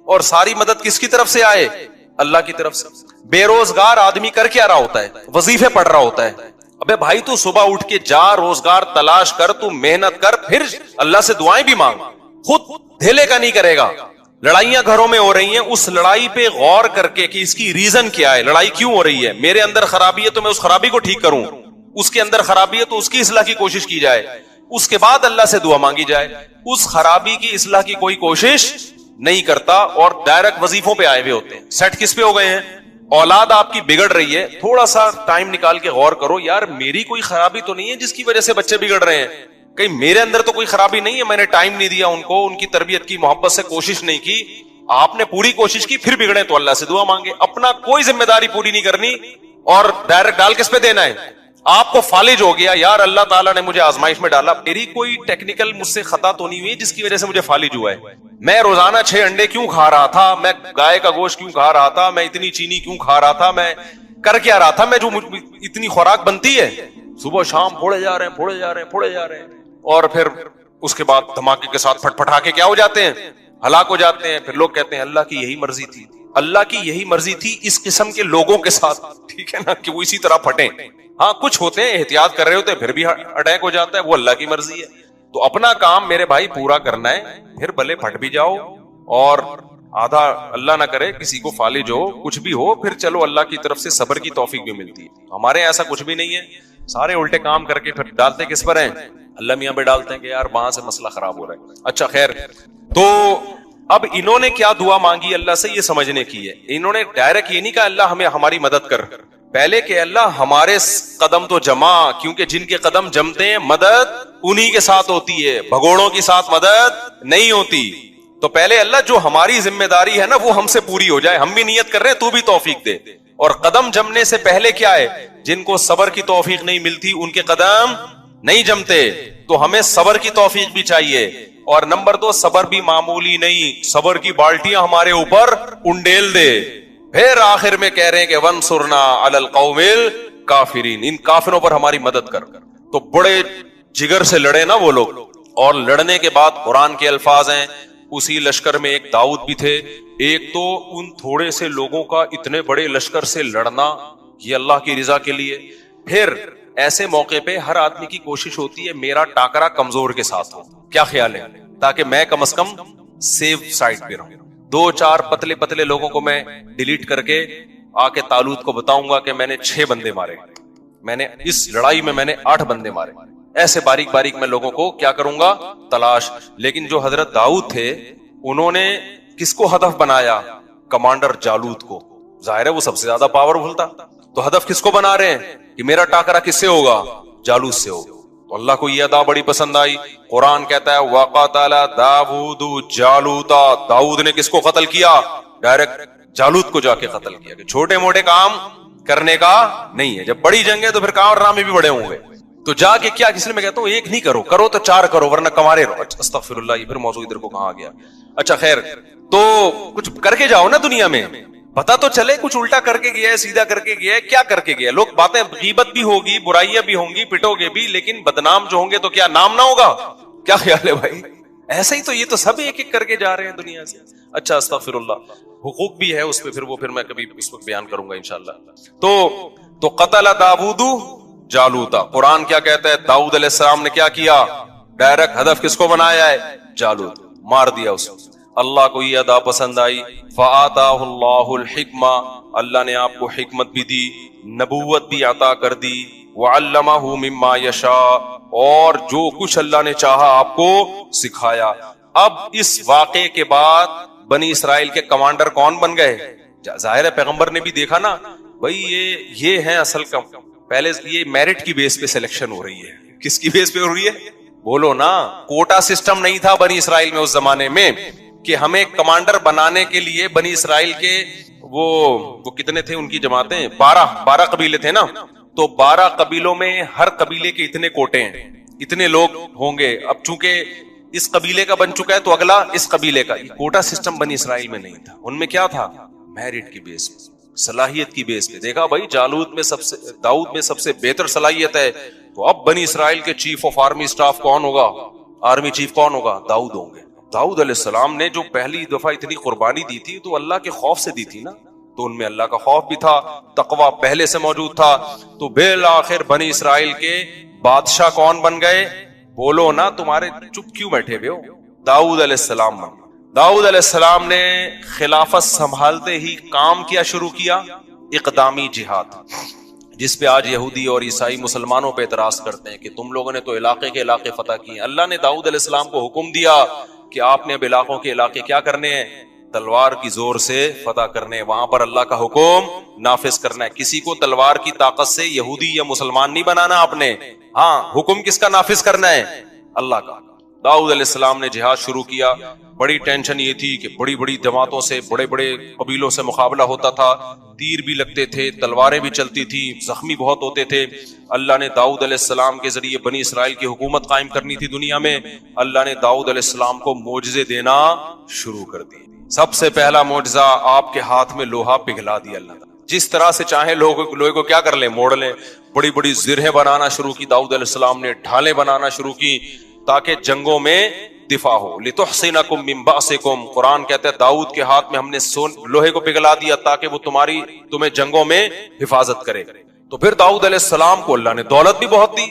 اور ساری مدد کس کی طرف سے آئے؟ اللہ کی طرف سے. بے روزگار آدمی کر کیا رہا ہوتا ہے؟ وظیفے پڑھ رہا ہوتا ہے. ابے بھائی تو صبح اٹھ کے جا، روزگار تلاش کر، تو محنت کر، پھر اللہ سے دعائیں بھی مانگ. خود دھیلے کا نہیں کرے گا. لڑائیاں گھروں میں ہو رہی ہیں، اس لڑائی پہ غور کر کے کہ اس کی ریزن کیا ہے، لڑائی کیوں ہو رہی ہے. میرے اندر خرابی ہے تو میں اس خرابی کو ٹھیک کروں، اس کے اندر خرابی ہے تو اس کی اصلاح کی کوشش کی جائے، اس کے بعد اللہ سے دعا مانگی جائے. اس خرابی کی اصلاح کی کوئی کوشش نہیں کرتا اور ڈائریکٹ وظیفوں پہ آئے ہوئے ہوتے ہیں. سیٹ کس پہ ہو گئے ہیں؟ اولاد آپ کی بگڑ رہی ہے، تھوڑا سا ٹائم نکال کے غور کرو، یار میری کوئی خرابی تو نہیں ہے جس کی وجہ سے بچے بگڑ رہے ہیں؟ کہیں میرے اندر تو کوئی خرابی نہیں ہے، میں نے ٹائم نہیں دیا ان کو، ان کی تربیت کی، محبت سے کوشش نہیں کی. آپ نے پوری کوشش کی پھر بگڑے تو اللہ سے دعا مانگے. اپنا کوئی ذمہ داری پوری نہیں کرنی اور ڈائریکٹ ڈال کس پہ دینا ہے؟ آپ کو فالج ہو گیا، یار اللہ تعالیٰ نے مجھے آزمائش میں ڈالا، میری کوئی ٹیکنیکل مجھ سے خطا تو نہیں ہوئی جس کی وجہ سے مجھے فالج ہوا ہے. میں روزانہ 6 انڈے کیوں کھا رہا تھا، میں گائے کا گوشت کیوں کھا رہا تھا، میں اتنی چینی کیوں کھا رہا تھا، میں کر کیا رہا تھا، میں جو اتنی خوراک بنتی ہے صبح شام پھوڑے جا رہے ہیں اور پھر اس کے بعد دھماکے کے ساتھ پھٹ پھٹا کے کیا ہو جاتے ہیں؟ ہلاک ہو جاتے ہیں. پھر لوگ کہتے ہیں اللہ کی یہی مرضی تھی. اللہ کی یہی مرضی تھی اس قسم کے لوگوں کے ساتھ، ٹھیک ہے نا، کہ وہ اسی طرح پھٹیں. ہاں کچھ ہوتے ہیں احتیاط کر رہے ہوتے ہیں پھر بھی اٹیک ہو جاتا ہے، وہ اللہ کی مرضی ہے. تو اپنا کام میرے بھائی پورا کرنا ہے، پھر بھلے پھٹ بھی جاؤ اور آدھا اللہ نہ کرے کسی کو فالج ہو، کچھ بھی ہو، پھر چلو اللہ کی طرف سے صبر کی توفیق بھی ملتی ہے. ہمارے ایسا کچھ بھی نہیں ہے، سارے الٹے کام کر کے پھر ڈالتے کس پر ہیں؟ اللہ میاں پہ ڈالتے ہیں کہ یار وہاں سے مسئلہ خراب ہو رہا ہے. اچھا خیر، تو اب انہوں نے کیا دعا مانگی اللہ سے یہ سمجھنے کی ہے. انہوں نے ڈائریکٹ یہ نہیں کہا اللہ ہمیں ہماری مدد کر، پہلے کہ اللہ ہمارے قدم تو جما، کیونکہ جن کے قدم جمتے ہیں مدد انہی کے ساتھ ہوتی ہے، بھگوڑوں کے ساتھ مدد نہیں ہوتی. تو پہلے اللہ جو ہماری ذمہ داری ہے نا وہ ہم سے پوری ہو جائے. ہم بھی نیت کر رہے ہیں، تو بھی توفیق دے. اور قدم جمنے سے پہلے کیا ہے؟ جن کو صبر کی توفیق نہیں ملتی ان کے قدم نہیں جمتے تو ہمیں صبر کی توفیق بھی چاہیے. اور نمبر 2 صبر بھی معمولی نہیں, صبر کی بالٹیاں ہمارے اوپر انڈیل دے. پھر آخر میں کہہ رہے ہیں کہ وَانصُرْنَا عَلَى الْقَوْمِ الْكَافِرِينَ, ان کافروں پر ہماری مدد کر. تو بڑے جگر سے لڑے نا وہ لوگ. اور لڑنے کے بعد قرآن کے الفاظ ہیں, اسی لشکر میں ایک داؤد بھی تھے. ایک تو ان تھوڑے سے لوگوں کا اتنے بڑے لشکر سے لڑنا, یہ اللہ کی رضا کے لیے. پھر ایسے موقع پہ ہر آدمی کی کوشش ہوتی ہے میرا ٹاکرا کمزور کے ساتھ ہو. کیا خیال ہے, تاکہ میں کم از کم سیف سائڈ پہ رہوں. 2-4 پتلے پتلے لوگوں کو میں ڈیلیٹ کر کے آ کے طالوت کو بتاؤں گا کہ میں نے 6 بندے مارے, میں نے اس لڑائی میں میں نے 8 بندے مارے. ایسے باریک باریک میں لوگوں کو کیا کروں گا, تلاش. لیکن جو حضرت داؤد تھے انہوں نے کس کو ہدف بنایا, کمانڈر جالوت کو. ظاہر ہے وہ سب سے زیادہ پاورفل تھا. تو ہدف کس کو بنا رہے ہیں کہ میرا ٹاکرا کس سے ہوگا, جالوت سے ہوگا. تو اللہ کو یہ ادا بڑی پسند آئی. قرآن کہتا ہے وَقَتَلَ دَاوُودُ جَالُوتَ, داؤد نے کس کو قتل کیا, ڈائریکٹ جالوت کو جا کے قتل کیا. کہ چھوٹے موٹے کام کرنے کا نہیں ہے, جب بڑی جنگ ہے تو پھر کارنامے بھی بڑے ہوں گے. تو جا کے کیا, اس لیے میں کہتا ہوں ایک نہیں کرو, کرو تو 4 کرو ورنہ کمارے رہو. استغفر اللہ, یہ پھر موضوع ادھر کو کہاں گیا. اچھا خیر, تو کچھ کر کے جاؤ نا دنیا میں, پتا تو چلے کچھ الٹا کر کے گیا ہے, سیدھا کر کے گیا ہے, کیا کر کے گیا. لوگ باتیں, غیبت بھی ہوگی, برائیاں بھی ہوں گی, پٹو گے بھی, لیکن بدنام جو ہوں گے تو کیا نام نہ ہوگا. کیا خیال ہے بھائی, ایسا ہی تو یہ تو سب ایک ایک کر کے جا رہے ہیں دنیا سے. اچھا استغفر اللہ, حقوق بھی ہے اس پہ, پھر میں کبھی اس وقت بیان کروں گا انشاءاللہ. تو قتل داؤد جالوتا. قرآن کیا کہتا ہے, داؤد علیہ السلام نے کیا کیا, ڈائریکٹ ہدف کس کو بنایا ہے, جالوت, مار دیا اس کو. اللہ کو یہ ادا پسند آئی. فآتاہ اللہ الحکمہ, اللہ نے آپ کو حکمت بھی دی, نبوت بھی عطا کر دی. وعلمہ مما یشاء, اور جو کچھ اللہ نے چاہا آپ کو سکھایا. اب اس واقعے کے بعد بنی اسرائیل کے کمانڈر کون بن گئے, ظاہر ہے پیغمبر نے بھی دیکھا نا بھائی یہ ہے اصل کم. پہلے یہ میرٹ کی بیس پہ سلیکشن ہو رہی ہے. کس کی بیس پہ ہو رہی ہے, بولو نا. کوٹا سسٹم نہیں تھا بنی اسرائیل میں اس زمانے میں کہ ہمیں کمانڈر بنانے کے لیے بنی اسرائیل کے وہ کتنے تھے, ان کی جماعتیں 12 قبیلے تھے نا. تو 12 قبیلوں میں ہر قبیلے کے اتنے کوٹے ہیں, اتنے لوگ ہوں گے. اب چونکہ اس قبیلے کا بن چکا ہے تو اگلا اس قبیلے کا. کوٹا سسٹم بنی اسرائیل میں نہیں تھا. ان میں کیا تھا, میرٹ کی بیس پہ, صلاحیت کی بیس پہ. دیکھا بھائی جالوت میں داؤد میں سب سے بہتر صلاحیت ہے, تو اب بنی اسرائیل کے چیف آف آرمی اسٹاف کون ہوگا, آرمی چیف کون ہوگا, داؤد ہوں گے. داؤد علیہ السلام نے جو پہلی دفعہ اتنی قربانی دی تھی تو اللہ کے خوف سے دی تھی نا, تو ان میں اللہ کا خوف بھی تھا, تقوی پہلے سے موجود تھا. تو بالآخر بنی اسرائیل کے بادشاہ کون بن گئے, بولو نا, تمہارے چپ کیوں بیٹھے ہوئے ہو, داؤد علیہ السلام بن. داؤد علیہ السلام نے خلافت سنبھالتے ہی کام کیا شروع کیا, اقدامی جہاد, جس پہ آج یہودی اور عیسائی مسلمانوں پہ اعتراض کرتے ہیں کہ تم لوگوں نے تو علاقے کے علاقے فتح کیے. اللہ نے داؤد علیہ السلام کو حکم دیا کہ آپ نے اب علاقوں کے علاقے کیا کرنے ہیں, تلوار کی زور سے فتح کرنے, وہاں پر اللہ کا حکم نافذ کرنا ہے. کسی کو تلوار کی طاقت سے یہودی یا مسلمان نہیں بنانا آپ نے, ہاں حکم کس کا نافذ کرنا ہے, اللہ کا. داؤد علیہ السلام نے جہاد شروع کیا. بڑی ٹینشن یہ تھی کہ بڑی بڑی جماعتوں سے, بڑے بڑے قبیلوں سے مقابلہ ہوتا تھا, تیر بھی لگتے تھے, تلواریں بھی چلتی تھی, زخمی بہت ہوتے تھے. اللہ نے داؤد علیہ السلام کے ذریعے بنی اسرائیل کی حکومت قائم کرنی تھی دنیا میں. اللہ نے داؤد علیہ السلام کو معجزے دینا شروع کر دی. سب سے پہلا معجزہ, آپ کے ہاتھ میں لوہا پگھلا دیا اللہ نے. جس طرح سے چاہے لوہے کو کیا کر لیں, موڑ لیں. بڑی بڑی زرہیں بنانا شروع کی داؤد علیہ السلام نے, ڈھالیں بنانا شروع کی تاکہ جنگوں میں دفاع ہو. لِتُحْصِنَكُم مِّن بَأْسِكُم, قرآن کہتا ہے داؤد کے ہاتھ میں ہم نے لوہے کو پگھلا دیا تاکہ وہ تمہیں جنگوں میں حفاظت کرے. تو پھر داؤد علیہ السلام کو اللہ نے دولت بھی بہت دی.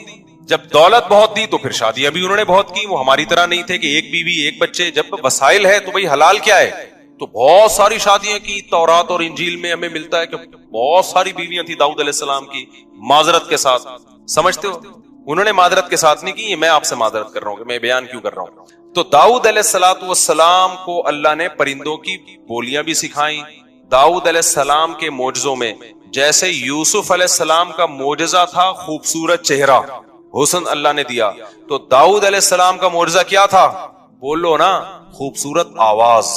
جب دولت بہت دی تو پھر شادیاں بھی انہوں نے بہت کی. وہ ہماری طرح نہیں تھے کہ ایک بیوی ایک بچے. جب وسائل ہے تو بھئی حلال کیا ہے, تو بہت ساری شادیاں کی. تورات اور انجیل میں ہمیں ملتا ہے کہ بہت ساری بیویاں تھی داؤد علیہ السلام کی, معذرت کے ساتھ. سمجھتے ہو, انہوں نے معذرت کے ساتھ نہیں کی, یہ میں آپ سے معذرت کر رہا ہوں کہ میں بیان کیوں کر رہا ہوں. تو داؤد علیہ السلام کو اللہ نے پرندوں کی بولیاں بھی سکھائیں. داؤد علیہ السلام کے معجزوں میں جیسے یوسف علیہ السلام کا معجزہ تھا خوبصورت چہرہ, حسن اللہ نے دیا, تو داؤد علیہ السلام کا معجزہ کیا تھا, بولو نا, خوبصورت آواز.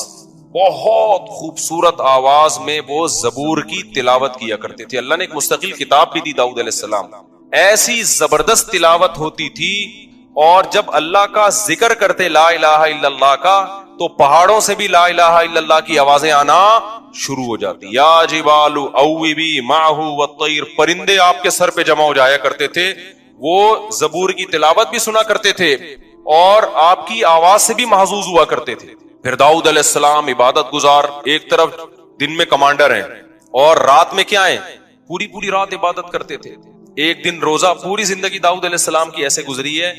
بہت خوبصورت آواز میں وہ زبور کی تلاوت کیا کرتے تھے. اللہ نے ایک مستقل کتاب بھی دی داؤد علیہ السلام, ایسی زبردست تلاوت ہوتی تھی، اور جب اللہ کا ذکر کرتے لا الہ الا اللہ کا تو پہاڑوں سے بھی لا الہ الا اللہ کی آوازیں آنا شروع ہو جاتی. یا جبال اوبی معہ والطیر، پرندے آپ کے سر پہ جمع ہو جایا کرتے تھے، وہ زبور کی تلاوت بھی سنا کرتے تھے اور آپ کی آواز سے بھی محظوظ ہوا کرتے تھے. پھر داؤد علیہ السلام عبادت گزار، ایک طرف دن میں کمانڈر ہیں اور رات میں کیا ہیں، پوری پوری رات عبادت کرتے تھے. ایک دن روزہ، پوری زندگی داؤد علیہ السلام کی ایسے گزری ہے،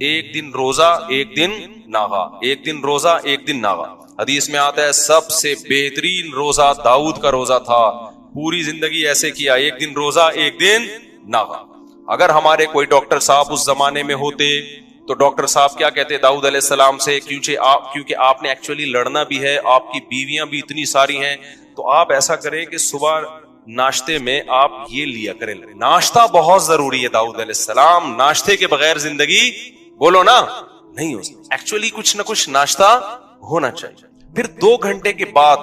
ایک دن روزہ ایک دن ناغا، ایک دن روزہ ایک دن ناغا. حدیث میں آتا ہے سب سے بہترین روزہ داؤد کا روزہ تھا، پوری زندگی ایسے کیا، ایک دن روزہ ایک دن ناغا. اگر ہمارے کوئی ڈاکٹر صاحب اس زمانے میں ہوتے تو ڈاکٹر صاحب کیا کہتے داؤد علیہ السلام سے، کیونکہ آپ نے ایکچولی لڑنا بھی ہے، آپ کی بیویاں بھی اتنی ساری ہیں، تو آپ ایسا کریں کہ صبح ناشتے میں آپ یہ لیا کریں. ناشتہ بہت ضروری ہے داؤد علیہ السلام، ناشتے کے بغیر زندگی بولو نا نہیں ہو سکتی. ایکچولی کچھ نہ کچھ ناشتہ ہونا چاہیے. پھر 2 گھنٹے کے بعد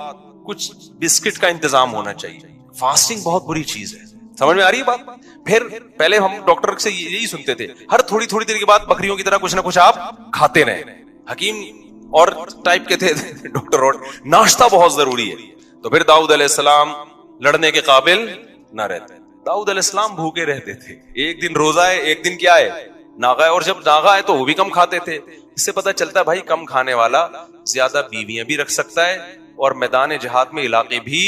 کچھ بسکٹ کا انتظام ہونا چاہیے. فاسٹنگ بہت بری چیز ہے، سمجھ میں آ رہی ہے بات. پھر پہلے ہم ڈاکٹر سے یہی سنتے تھے، ہر تھوڑی تھوڑی دیر کے بعد بکریوں کی طرح کچھ نہ کچھ آپ کھاتے رہیں. حکیم اور ٹائپ کے تھے ڈاکٹر، اور ناشتہ بہت ضروری ہے. تو پھر داؤد علیہ السلام لڑنے کے قابل نہ رہتے. داؤد علیہ السلام بھوکے رہتے تھے، ایک دن روزہ ہے ایک دن کیا ہے ناغا ہے، اور جب ناغا ہے تو وہ بھی کم کھاتے تھے. اس سے پتہ چلتا ہے بھائی کم کھانے والا زیادہ بیویاں بھی رکھ سکتا ہے اور میدان جہاد میں علاقے بھی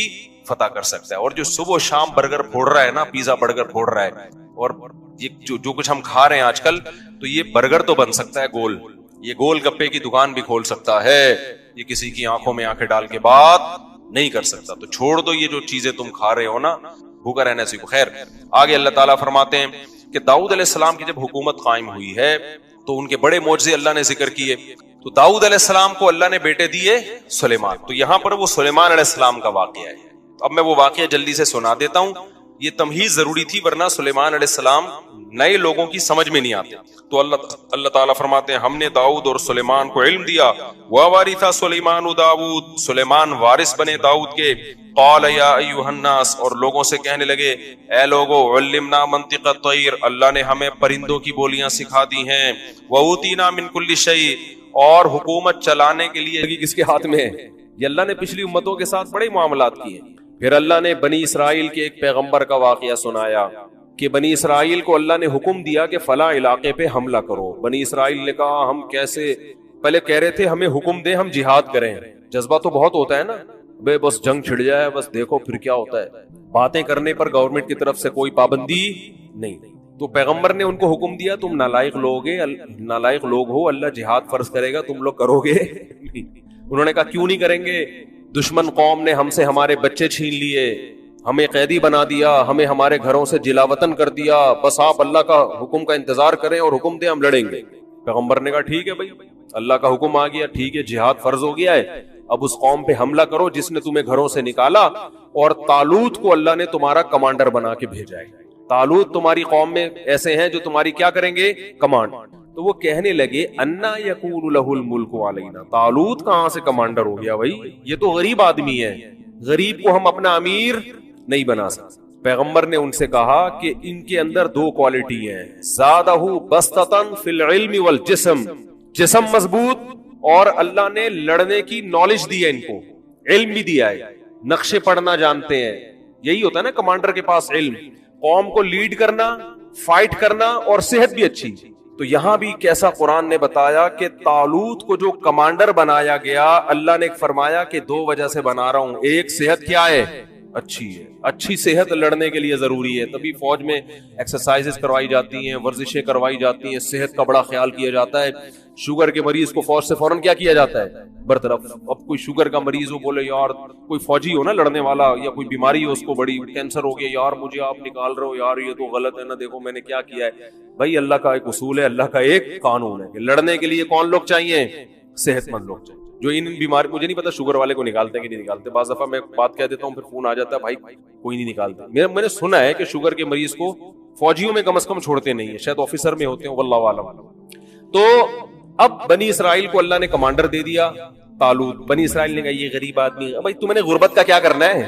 فتح کر سکتا ہے. اور جو صبح و شام برگر پھوڑ رہا ہے نا، پیزا برگر پھوڑ رہا ہے، اور یہ جو کچھ ہم کھا رہے ہیں آج کل، تو یہ برگر تو بن سکتا ہے گول، یہ گول گپے کی دکان بھی کھول سکتا ہے، یہ کسی کی آنکھوں میں آنکھیں ڈال کے بات نہیں کر سکتا. تو چھوڑ دو یہ جو چیزیں تم کھا رہے ہو نا، بھوکا رہنے سے. خیر آگے اللہ تعالیٰ فرماتے ہیں کہ داؤد علیہ السلام کی جب حکومت قائم ہوئی ہے تو ان کے بڑے معجزے اللہ نے ذکر کیے. تو داؤد علیہ السلام کو اللہ نے بیٹے دیے سلیمان. تو یہاں پر وہ سلیمان علیہ السلام کا واقعہ ہے. اب میں وہ واقعہ جلدی سے سنا دیتا ہوں، یہ تمہیز ضروری تھی ورنہ سلیمان علیہ السلام نئے لوگوں کی سمجھ میں نہیں آتے. تو اللہ تعالیٰ فرماتے ہیں ہم نے داؤد اور سلیمان کو علم دیا. وَوَرِثَ سُلَيْمَانُ داؤد، سلیمان وارث بنے داؤد کے. قال یا ایھا الناس، اور لوگوں سے کہنے لگے اے لوگو، علمنا منطق الطیر، اللہ نے ہمیں پرندوں کی بولیاں سکھا دی ہیں. وَأُوتِینَا مِن كُلِّ شَیْءٍ، اور حکومت چلانے کے لیے کس کے ہاتھ میں ہے؟ یہ اللہ نے پچھلی امتوں کے ساتھ بڑے معاملات کیے. پھر اللہ نے بنی اسرائیل کے ایک پیغمبر کا واقعہ سنایا کہ بنی اسرائیل کو اللہ نے حکم دیا کہ فلاں علاقے پہ حملہ کرو. بنی اسرائیل نے کہا ہم کیسے، پہلے کہہ رہے تھے ہمیں حکم دے ہم جہاد کریں. جذبہ تو بہت ہوتا ہے نا، بے بس جنگ چھڑ جائے بس دیکھو پھر کیا ہوتا ہے. باتیں کرنے پر گورنمنٹ کی طرف سے کوئی پابندی نہیں. تو پیغمبر نے ان کو حکم دیا تم نالائق لوگ ہو، اللہ جہاد فرض کرے گا تم لوگ کرو گے؟ انہوں نے کہا کیوں نہیں کریں گے، دشمن قوم نے ہم سے ہمارے بچے چھین لیے، ہمیں قیدی بنا دیا، ہمیں ہمارے گھروں سے جلا وطن کر دیا، بس آپ اللہ کا حکم کا انتظار کریں اور حکم دیں ہم لڑیں گے. پیغمبر نے کہا ٹھیک ہے بھائی، اللہ کا حکم آ گیا، ٹھیک ہے جہاد فرض ہو گیا ہے، اب اس قوم پہ حملہ کرو جس نے تمہیں گھروں سے نکالا. اور طالوت کو اللہ نے تمہارا کمانڈر بنا کے بھیجا ہے. طالوت تمہاری قوم میں ایسے ہیں جو تمہاری کیا کریں گے، کمانڈ. تو وہ کہنے لگے انا یکون لہ الملک علینا، طالوت کہاں سے کمانڈر ہو گیا بھائی، یہ تو غریب آدمی ہے، غریب کو ہم اپنا امیر نہیں بنا سکتے. پیغمبر نے ان سے کہا کہ ان کے اندر 2 کوالٹی ہیں، زادہ بسطۃ فی العلم والجسم، جسم مضبوط، اور اللہ نے لڑنے کی نالج دی ہے، ان کو علم بھی دیا ہے، نقشے پڑھنا جانتے ہیں. یہی ہوتا ہے نا کمانڈر کے پاس علم، قوم کو لیڈ کرنا، فائٹ کرنا، اور صحت بھی اچھی. تو یہاں بھی کیسا قرآن نے بتایا کہ طالوت کو جو کمانڈر بنایا گیا، اللہ نے فرمایا کہ 2 وجہ سے بنا رہا ہوں. ایک، صحت کیا ہے، اچھی ہے، اچھی صحت لڑنے کے لیے ضروری ہے، تبھی فوج میں ایکسرسائزز کروائی جاتی ہیں، ورزشیں کروائی جاتی ہیں، صحت کا بڑا خیال کیا جاتا ہے. شوگر کے مریض کو فوج سے فوراً کیا کیا جاتا ہے، برطرف. اب کوئی شوگر کا مریض ہو، بولے یار کوئی فوجی ہو نا لڑنے والا، یا کوئی بیماری ہو اس کو، بڑی کینسر ہو گیا، یار مجھے آپ نکال رہے ہو، یار یہ تو غلط ہے نا، دیکھو میں نے کیا کیا ہے. بھائی اللہ کا ایک اصول ہے، اللہ کا ایک قانون ہے کہ لڑنے کے لیے کون لوگ چاہیے، صحت مند لوگ چاہیے. جو ان بیماری، مجھے نہیں پتا شوگر والے کو نکالتے ہیں کہ نہیں نکالتے، بعض دفعہ میں بات کہہ دیتا ہوں پھر فون آ جاتا ہے بھائی کوئی نہیں نکالتا. میں نے سنا ہے کہ شوگر کے مریض کو فوجیوں میں کم از کم چھوڑتے نہیں ہیں، شاید آفیسر میں ہوتے ہیں، واللہ عالم. تو اب بنی اسرائیل کو اللہ نے کمانڈر دے دیا طالوت. بنی اسرائیل نے کہا یہ غریب آدمی ہے، بھائی تم نے غربت کا کیا کرنا ہے،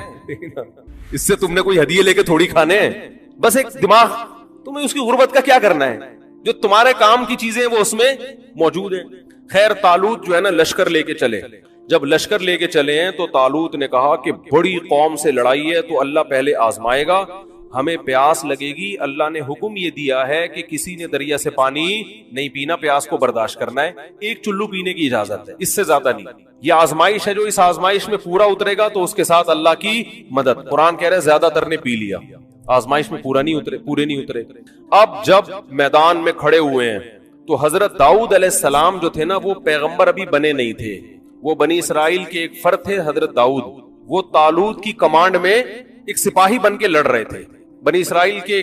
اس سے تم نے کوئی ہدیے لے کے تھوڑی کھانے ہیں، بس ایک دماغ تمہیں اس کی غربت کا کیا کرنا ہے؟ جو تمہارے کام کی چیزیں وہ اس میں موجود ہیں. خیر طالوت جو ہے نا لشکر لے کے چلے. جب لشکر لے کے چلے ہیں تو طالوت نے کہا کہ بڑی قوم سے لڑائی ہے تو اللہ پہلے آزمائے گا, ہمیں پیاس لگے گی, اللہ نے حکم یہ دیا ہے کہ کسی نے دریا سے پانی نہیں پینا, پیاس کو برداشت کرنا ہے, ایک چلو پینے کی اجازت ہے, اس سے زیادہ نہیں. یہ آزمائش ہے, جو اس آزمائش میں پورا اترے گا تو اس کے ساتھ اللہ کی مدد. قرآن کہہ رہے زیادہ تر نے پی لیا, آزمائش میں پورے نہیں اترے. اب جب میدان میں کھڑے ہوئے ہیں تو حضرت داؤد علیہ السلام جو تھے نا وہ پیغمبر ابھی بنے نہیں تھے, وہ بنی اسرائیل کے ایک فرد تھے حضرت داؤد. وہ طالوت کی کمانڈ میں ایک سپاہی بن کے لڑ رہے تھے. بنی اسرائیل کے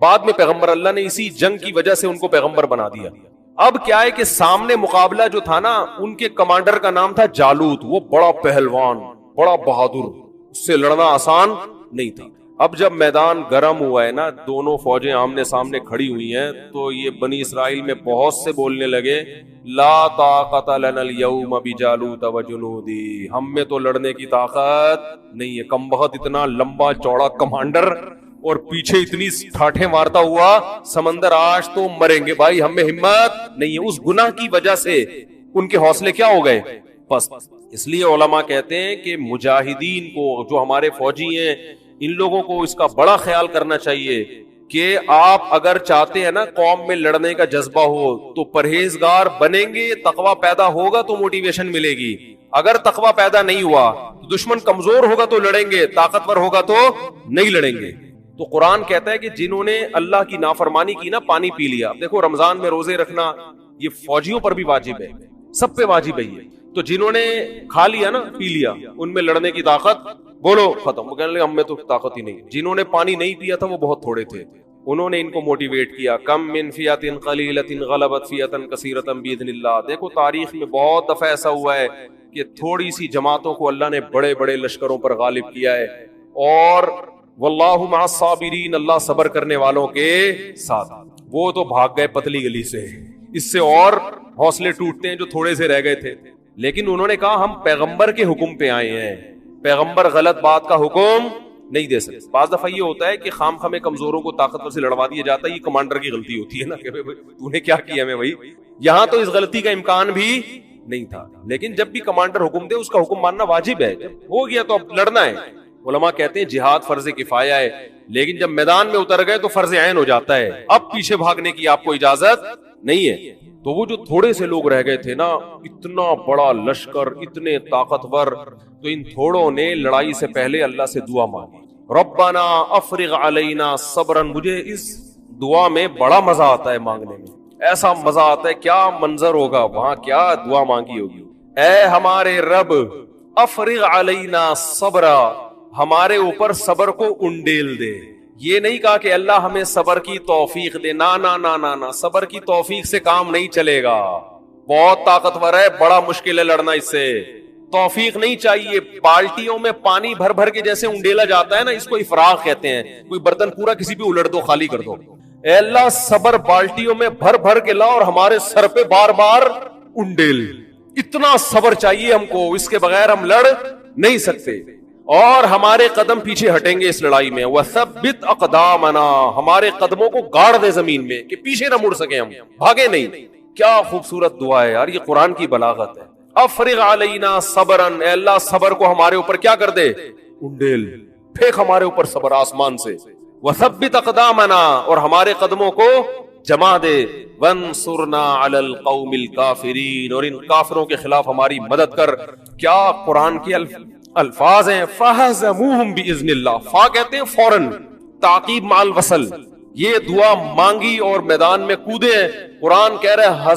بعد میں پیغمبر, اللہ نے اسی جنگ کی وجہ سے ان کو پیغمبر بنا دیا. اب کیا ہے کہ سامنے مقابلہ جو تھا نا, ان کے کمانڈر کا نام تھا جالوت, وہ بڑا پہلوان, بڑا بہادر, اس سے لڑنا آسان نہیں تھا. اب جب میدان گرم ہوا ہے نا, دونوں فوجیں آمنے سامنے کھڑی ہوئی ہیں, تو یہ بنی اسرائیل میں بہت سے بولنے لگے لا طاقت لنا اليوم بجالوت وجنودی, ہم میں تو لڑنے کی طاقت نہیں ہے. کم بخت اتنا لمبا چوڑا کمانڈر اور پیچھے اتنی ٹھاٹھیں مارتا ہوا سمندر, آج تو مریں گے بھائی, ہم میں ہمت نہیں ہے. اس گناہ کی وجہ سے ان کے حوصلے کیا ہو گئے پست. اس لیے علماء کہتے ہیں کہ مجاہدین کو, جو ہمارے فوجی ہیں, ان لوگوں کو اس کا بڑا خیال کرنا چاہیے کہ آپ اگر چاہتے ہیں نا قوم میں لڑنے کا جذبہ ہو تو پرہیزگار بنیں گے, تقوی پیدا ہوگا تو موٹیویشن ملے گی. اگر تقوی پیدا نہیں ہوا, دشمن کمزور ہوگا تو لڑیں گے, طاقتور ہوگا تو نہیں لڑیں گے. تو قرآن کہتا ہے کہ جنہوں نے اللہ کی نافرمانی کی نا, پانی پی لیا. دیکھو رمضان میں روزے رکھنا یہ فوجیوں پر بھی واجب ہے, سب پہ واجب ہے یہ. تو جنہوں نے کھا لیا نا, پی لیا, ان میں لڑنے کی طاقت بولو ختم. وہ کہنے لگے ہم میں تو طاقت ہی نہیں. جنہوں نے پانی نہیں پیا تھا وہ بہت تھوڑے تھے, انہوں نے ان کو موٹیویٹ کیا. کم من فیۃ قلیلۃ غلبت فیۃ کثیرۃ باذن اللہ. دیکھو تاریخ میں بہت دفعہ ایسا ہوا ہے کہ تھوڑی سی جماعتوں کو اللہ نے بڑے بڑے لشکروں پر غالب کیا ہے. اور واللہ مع الصابرین, اللہ صبر کرنے والوں کے ساتھ. وہ تو بھاگ گئے پتلی گلی سے, اس سے اور حوصلے ٹوٹتے ہیں جو تھوڑے سے رہ گئے تھے. لیکن انہوں نے کہا ہم پیغمبر کے حکم پہ آئے ہیں, پیغمبر غلط بات کا حکم نہیں دے سکتے. بعض دفعہ یہ ہوتا ہے کہ خام خامے کمزوروں کو طاقتور سے لڑوا دیا جاتا ہے, یہ کمانڈر کی غلطی ہوتی ہے نا کہ تو نے کیا کیا میں بھائی. یہاں تو اس غلطی کا امکان بھی نہیں تھا. لیکن جب بھی کمانڈر حکم دے اس کا حکم ماننا واجب ہے. جب ہو گیا تو اب لڑنا ہے. علماء کہتے ہیں جہاد فرض کفایہ ہے, لیکن جب میدان میں اتر گئے تو فرض عین ہو جاتا ہے. اب پیچھے بھاگنے کی آپ کو اجازت نہیں ہے. تو وہ جو تھوڑے سے لوگ رہ گئے تھے نا, اتنا بڑا لشکر, اتنے طاقتور, تو ان تھوڑوں نے لڑائی سے پہلے اللہ سے دعا مانگی, ربنا افرغ علینا صبرا. مجھے اس دعا میں بڑا مزہ آتا ہے مانگنے میں, ایسا مزہ آتا ہے, کیا منظر ہوگا وہاں, کیا دعا مانگی ہوگی. اے ہمارے رب, افرغ علینا صبرا, ہمارے اوپر صبر کو انڈیل دے. یہ نہیں کہا کہ اللہ ہمیں صبر کی توفیق دے, نا نا نا نا نا, صبر کی توفیق سے کام نہیں چلے گا. بہت طاقتور ہے, بڑا مشکل ہے لڑنا اس سے, توفیق نہیں چاہیے. بالٹیوں میں پانی بھر بھر کے جیسے انڈیلا جاتا ہے نا, اس کو افراغ کہتے ہیں. کوئی برتن پورا کسی بھی الٹ دو, خالی کر دو. اے اللہ صبر بالٹیوں میں بھر بھر کے لا اور ہمارے سر پہ بار بار انڈیل. اتنا صبر چاہیے ہم کو, اس کے بغیر ہم لڑ نہیں سکتے. اور ہمارے قدم پیچھے ہٹیں گے اس لڑائی میں. وثبت اقدامنا, ہمارے قدموں کو گاڑ دے زمین میں کہ پیچھے نہ مڑ سکیں, ہم بھاگے نہیں. کیا خوبصورت دعا ہے یار, یہ قرآن کی بلاغت ہے. افرغ علینا صبرا, اے اللہ صبر کو ہمارے اوپر کیا کر دے, انڈیل, پھینک ہمارے اوپر صبر آسمان سے. وثبت اقدامنا, اور ہمارے قدموں کو جما دے. وانصرنا علی القوم الکافرین, اور ان کافروں کے خلاف ہماری مدد کر. کیا قرآن کے الفاظ ہیں, فہزموہم باذن اللہ. فا کہتے ہیں فوراً, تعقیب مع الوصل. یہ دعا مانگی اور میدان میں کودے ہیں. قرآن کہہ رہے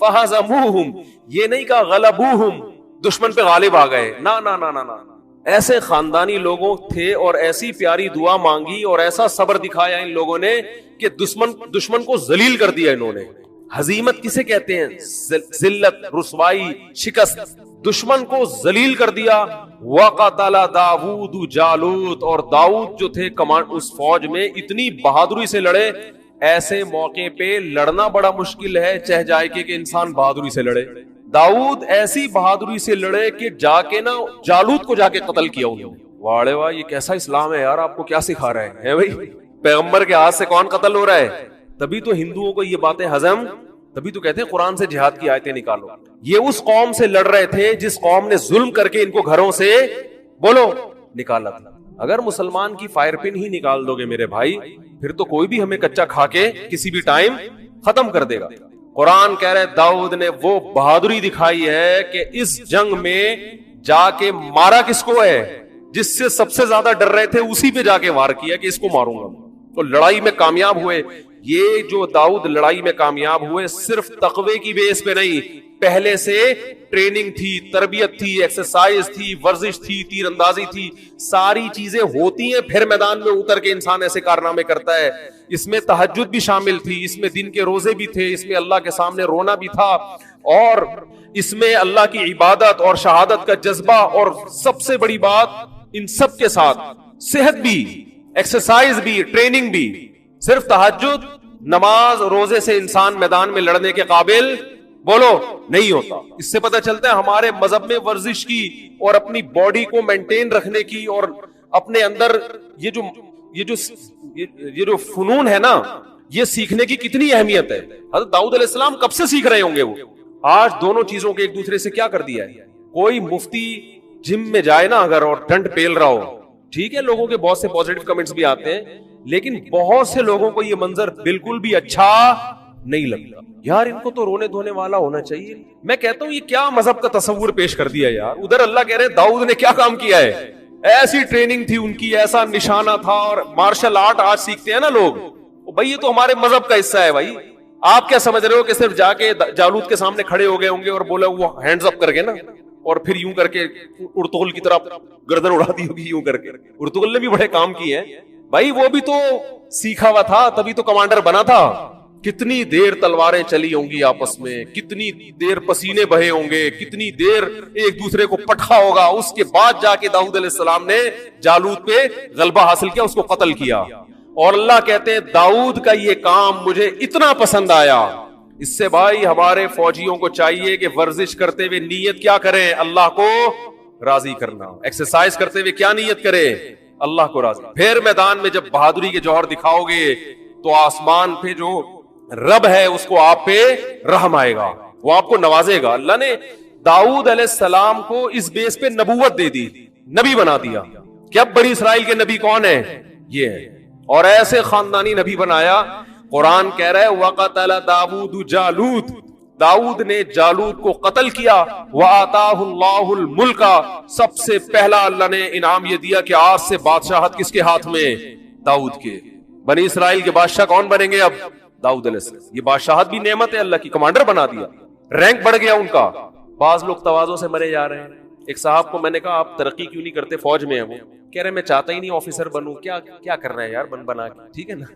فہزموہم, یہ نہیں کہا غلبوہم, دشمن پہ غالب آ گئے. نا نا نا نا نا, ایسے خاندانی لوگوں تھے اور ایسی پیاری دعا مانگی اور ایسا صبر دکھایا ان لوگوں نے کہ دشمن کو ذلیل کر دیا انہوں نے. ہزیمت کسے کہتے ہیں, ذلت, رسوائی, شکست. دشمن کو ذلیل کر دیا. وقتل داؤد جالوت, اور داؤد جو تھے کمانڈ اس فوج میں اتنی بہادری سے لڑے. ایسے موقع پہ لڑنا بڑا مشکل ہے, چہ جائے کہ انسان بہادری سے لڑے. داؤد ایسی بہادری سے لڑے کہ جا کے نا جالوت کو جا کے قتل کیا انہوں نے. واڑے واہ, یہ کیسا اسلام ہے یار, آپ کو کیا سکھا رہے ہیں بھائی. پیغمبر کے ہاتھ سے کون قتل ہو رہا ہے؟ تبھی تو ہندوؤں کو یہ باتیں ہضم، تبھی تو کہتے ہیں قرآن سے جہاد کی آیتیں نکالو. یہ اس قوم سے لڑ رہے تھے جس قوم نے ظلم کر کے ان کو گھروں سے بولو نکالا تھا. اگر مسلمان کی فائر پن ہی نکال دو گے میرے بھائی، پھر تو کوئی بھی ہمیں کچا کھا کے کسی بھی ٹائم ختم کر دے گا. قرآن کہہ رہے داؤد نے وہ بہادری دکھائی ہے کہ اس جنگ میں جا کے مارا کس کو ہے؟ جس سے سب سے زیادہ ڈر رہے تھے اسی پہ جا کے وار کیا کہ اس کو ماروں گا. تو لڑائی میں کامیاب ہوئے. یہ جو داؤد لڑائی میں کامیاب ہوئے صرف تقوی کی بیس پہ نہیں، پہلے سے ٹریننگ تھی، تربیت تھی، ایکسرسائز تھی، ورزش تھی، تیر اندازی تھی، ساری چیزیں ہوتی ہیں پھر میدان میں اتر کے انسان ایسے کارنامے کرتا ہے. اس میں تہجد بھی شامل تھی، اس میں دن کے روزے بھی تھے، اس میں اللہ کے سامنے رونا بھی تھا، اور اس میں اللہ کی عبادت اور شہادت کا جذبہ، اور سب سے بڑی بات ان سب کے ساتھ صحت بھی، ایکسرسائز بھی، ٹریننگ بھی. صرف تہجد نماز روزے سے انسان میدان میں لڑنے کے قابل بولو نہیں ہوتا. اس سے پتہ چلتا ہے ہمارے مذہب میں ورزش کی اور اپنی باڈی کو مینٹین رکھنے کی اور اپنے اندر یہ جو فنون ہے نا، یہ سیکھنے کی کتنی اہمیت ہے. حضرت داؤد علیہ السلام کب سے سیکھ رہے ہوں گے وہ؟ آج دونوں چیزوں کے ایک دوسرے سے کیا کر دیا ہے. کوئی مفتی جم میں جائے نا اگر اور ڈنڈ پیل رہا ہو، ٹھیک ہے لوگوں کے بہت سے پازیٹیو کمنٹس بھی آتے ہیں، لیکن بہت سے لوگوں کو یہ منظر بالکل بھی اچھا نہیں لگتا. یار ان کو تو رونے دھونے والا ہونا چاہیے. میں کہتا ہوں یہ کیا مذہب کا تصور پیش کر دیا یار. ادھر اللہ کہہ رہے ہیں داؤد نے کیا کام کیا ہے، ایسی ٹریننگ تھی ان کی، ایسا نشانہ تھا. اور مارشل آرٹ آج سیکھتے ہیں نا لوگ، بھائی یہ تو ہمارے مذہب کا حصہ ہے. بھائی آپ کیا سمجھ رہے ہو کہ صرف جا کے جالوت کے سامنے کھڑے ہو گئے ہوں گے اور بولا وہ ہینڈز اپ کر کے نا، اور پھر یوں کر کے ارطغرل کی طرح گردن اڑا دی ہوگی یوں کر کے. ارطغرل نے بھی بڑے کام کیے ہیں بھائی، وہ بھی تو سیکھا ہوا تھا تبھی تو کمانڈر بنا تھا. کتنی دیر تلواریں چلی ہوں گی آپس میں، کتنی دیر پسینے بہے ہوں گے، کتنی دیر ایک دوسرے کو پٹخا ہوگا. اس کے بعد جا کے داؤد علیہ السلام نے جالوت پہ غلبہ حاصل کیا، اس کو قتل کیا. اور اللہ کہتے ہیں داؤد کا یہ کام مجھے اتنا پسند آیا. اس سے بھائی ہمارے فوجیوں کو چاہیے کہ ورزش کرتے ہوئے نیت کیا کریں، اللہ کو راضی کرنا. ایکسرسائز کرتے ہوئے کیا نیت کرے، اللہ کو راضی. پھر میدان میں جب بہادری کے جوہر دکھاؤ گے تو آسمان پہ جو رب ہے اس کو آپ پہ رحم آئے گا، وہ آپ کو نوازے گا. اللہ نے داؤد علیہ السلام کو اس بیس پہ نبوت دے دی، نبی بنا دیا کہ اب بنی اسرائیل کے نبی کون ہے، یہ ہے. اور ایسے خاندانی نبی بنایا. قرآن کہہ رہا ہے وَقَتَلَ دَاوُودُ جالوت، داؤد نے جالوت کو قتل کیا. وَآتَاهُ اللَّهُ الْمُلْكَ، سب سے پہلا اللہ نے انعام یہ دیا کہ آج سے بادشاہت کس کے ہاتھ میں، داؤد کے. بنی اسرائیل کے بادشاہ کون بنیں گے اب، داؤد علیہ السلام. یہ بادشاہت بھی نعمت ہے، اللہ کی کمانڈر بنا دیا، رینک بڑھ گیا ان کا. بعض لوگ تواضع سے مرے جا رہے ہیں. ایک صاحب کو میں نے کہا آپ ترقی کیوں نہیں کرتے، فوج میں ہیں وہ، کہہ رہے میں چاہتا ہی نہیں آفیسر بنوں. کیا کر رہے ہیں یار بنا کے، ٹھیک ہے نا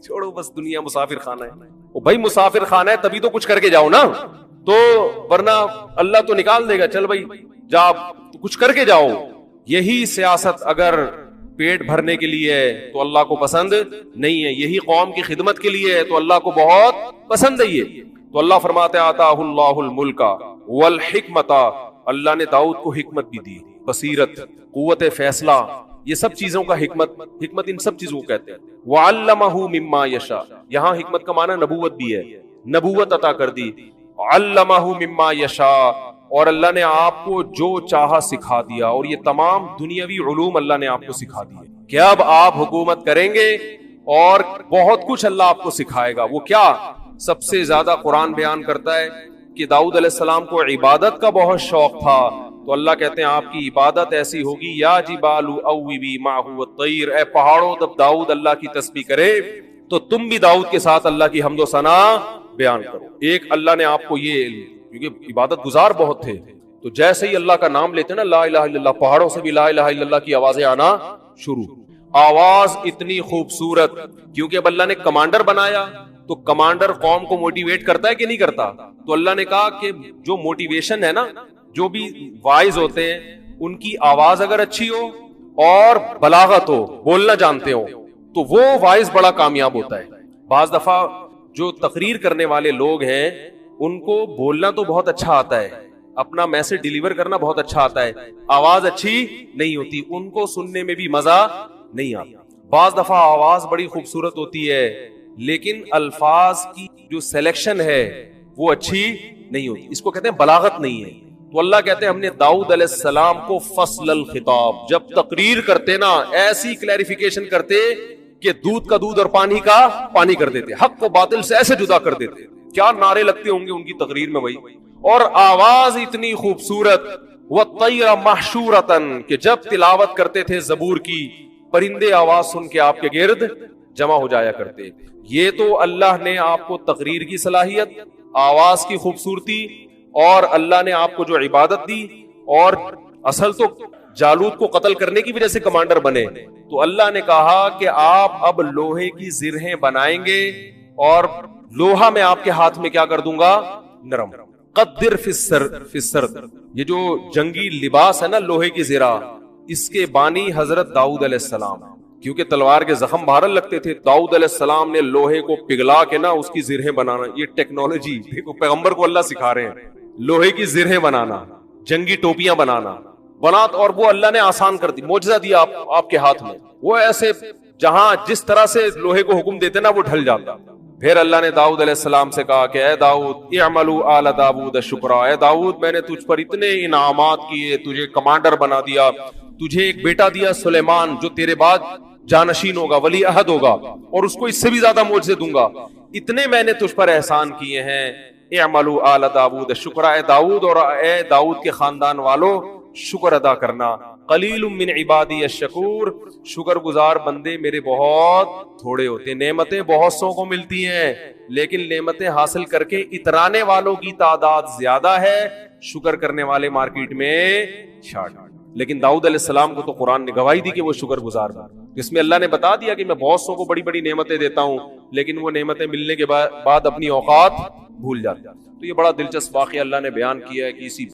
چھوڑو بس، دنیا مسافر خانہ ہے. وہ بھائی مسافر خانہ ہے تبھی تو کچھ کر کے جاؤ نا، تو ورنہ اللہ تو نکال دے گا. چل بھائی جا تو کچھ کر کے جاؤ. یہی سیاست اگر پیٹ بھرنے کے لیے ہے تو اللہ کو پسند نہیں ہے، یہی قوم کی خدمت کے لیے ہے تو اللہ کو بہت پسند ہے. یہ تو اللہ فرماتے آتاہ اللہ الملک والحکمت، اللہ نے داؤد کو حکمت بھی دی، بصیرت، قوت فیصلہ، یہ سب چیزوں کا حکمت ان سب چیزوں کو کہتے ہیں. وعلمہ مما یشاء، یہاں حکمت کا معنی نبوت بھی ہے، نبوت عطا کر دی. علمہ مما یشاء، اور اللہ نے آپ کو جو چاہا سکھا دیا. اور یہ تمام دنیاوی علوم اللہ نے آپ کو سکھا دیے کہ اب آپ حکومت کریں گے اور بہت کچھ اللہ آپ کو سکھائے گا. وہ کیا، سب سے زیادہ قرآن بیان کرتا ہے کہ داؤد علیہ السلام کو عبادت کا بہت شوق تھا، تو اللہ کہتے ہیں آپ کی عبادت ایسی ہوگی یا جبال اوبی معہ الطیر، اے پہاڑوں جب داؤد اللہ کی تسبیح کرے تو تم بھی داؤد کے ساتھ اللہ کی حمد و ثنا بیان کرو. ایک اللہ نے آپ کو یہ، کیونکہ عبادت گزار بہت تھے، تو جیسے ہی اللہ کا نام لیتے نا لا الہ الا اللہ، پہاڑوں سے بھی لا الہ الا اللہ کی آوازیں آنا شروع. آواز اتنی خوبصورت، کیونکہ اب اللہ نے کمانڈر بنایا تو کمانڈر قوم کو موٹیویٹ کرتا ہے کہ نہیں کرتا. تو اللہ نے کہا کہ جو موٹیویشن ہے نا، جو بھی وائز ہوتے ہیں ان کی آواز اگر اچھی ہو اور بلاغت ہو، بولنا جانتے ہو، تو وہ وائز بڑا کامیاب ہوتا ہے. بعض دفعہ جو تقریر کرنے والے لوگ ہیں ان کو بولنا تو بہت اچھا آتا ہے، اپنا میسج ڈیلیور کرنا بہت اچھا آتا ہے، آواز اچھی نہیں ہوتی، ان کو سننے میں بھی مزہ نہیں آتا. بعض دفعہ آواز بڑی خوبصورت ہوتی ہے لیکن الفاظ کی جو سلیکشن ہے وہ اچھی نہیں ہوتی، اس کو کہتے ہیں بلاغت نہیں ہے۔ تو اللہ کہتے ہیں ہم نے داؤد علیہ السلام کو فصل الخطاب، جب تقریر کرتے نا ایسی کلیریفیکیشن کرتے کہ دودھ کا دودھ اور پانی کا پانی کر دیتے، حق کو باطل سے ایسے جدا کر دیتے۔ کیا نعرے لگتے ہوں گے ان کی تقریر میں بھائی، اور آواز اتنی خوبصورت، وَالطَّيْرَ مَحْشُورَةً کہ جب تلاوت کرتے تھے زبور کی پرندے آواز سن کے آپ کے گرد جمع ہو جایا کرتے۔ یہ تو اللہ نے آپ کو تقریر کی صلاحیت، آواز کی خوبصورتی، اور اللہ نے آپ کو جو عبادت دی، اور اصل تو جالوت کو قتل کرنے کی وجہ سے کمانڈر بنے، تو اللہ نے کہا کہ آپ اب لوہے کی زرہیں بنائیں گے اور لوہا میں آپ کے ہاتھ میں کیا کر دوں گا؟ نرم۔ قدر فی السرد، یہ جو جنگی لباس ہے نا لوہے کی زرہ، اس کے بانی حضرت داؤد علیہ السلام، کیونکہ تلوار کے زخم بہرل لگتے تھے، داؤد علیہ السلام نے لوہے کو پگھلا کے نا اس کی زرہیں بنانا، یہ ٹیکنالوجی دیکھو پیغمبر کو اللہ سکھا رہے ہیں، لوہے کی زرہیں بنانا، جنگی ٹوپیاں بنانا، اور وہ اللہ نے آسان کر دی، معجزہ دیا آپ کے ہاتھ میں، وہ ایسے جہاں جس طرح سے لوہے کو حکم دیتے نا وہ ڈھل جاتا۔ پھر اللہ نے داؤد علیہ السلام سے کہا کہ اے داؤد اعملوا آل داؤد شکرا، اے داؤد میں نے تجھ پر اتنے انعامات کیے، تجھے کمانڈر بنا دیا، تجھے ایک بیٹا دیا سلیمان جو تیرے بعد جانشین ہوگا، ولی عہد ہوگا، اور اس کو اس سے بھی زیادہ معجزے دوں گا، اتنے میں نے تجھ پر احسان کیے ہیں۔ اعملوا آل داؤد شکرا، اے داؤد اور اے داؤد کے خاندان والوں شکر ادا کرنا۔ قلیل من عبادی الشکور، شکر گزار بندے میرے بہت تھوڑے ہوتے ہیں، نعمتیں بہت سو کو ملتی ہیں لیکن نعمتیں حاصل کر کے اترانے والوں کی تعداد زیادہ ہے، شکر کرنے والے مارکیٹ میں چھاٹ۔ لیکن داؤد علیہ السلام کو تو قرآن نے گواہی دی کہ وہ شکر گزار بن، جس میں اللہ نے بتا دیا کہ میں بہت سو کو بڑی بڑی نعمتیں دیتا ہوں لیکن وہ نعمتیں ملنے کے بعد اپنی اوقات بھول جاتے۔ تو یہ بڑا دلچسپ واقعہ اللہ نے بیان کیا ہے کہ اسی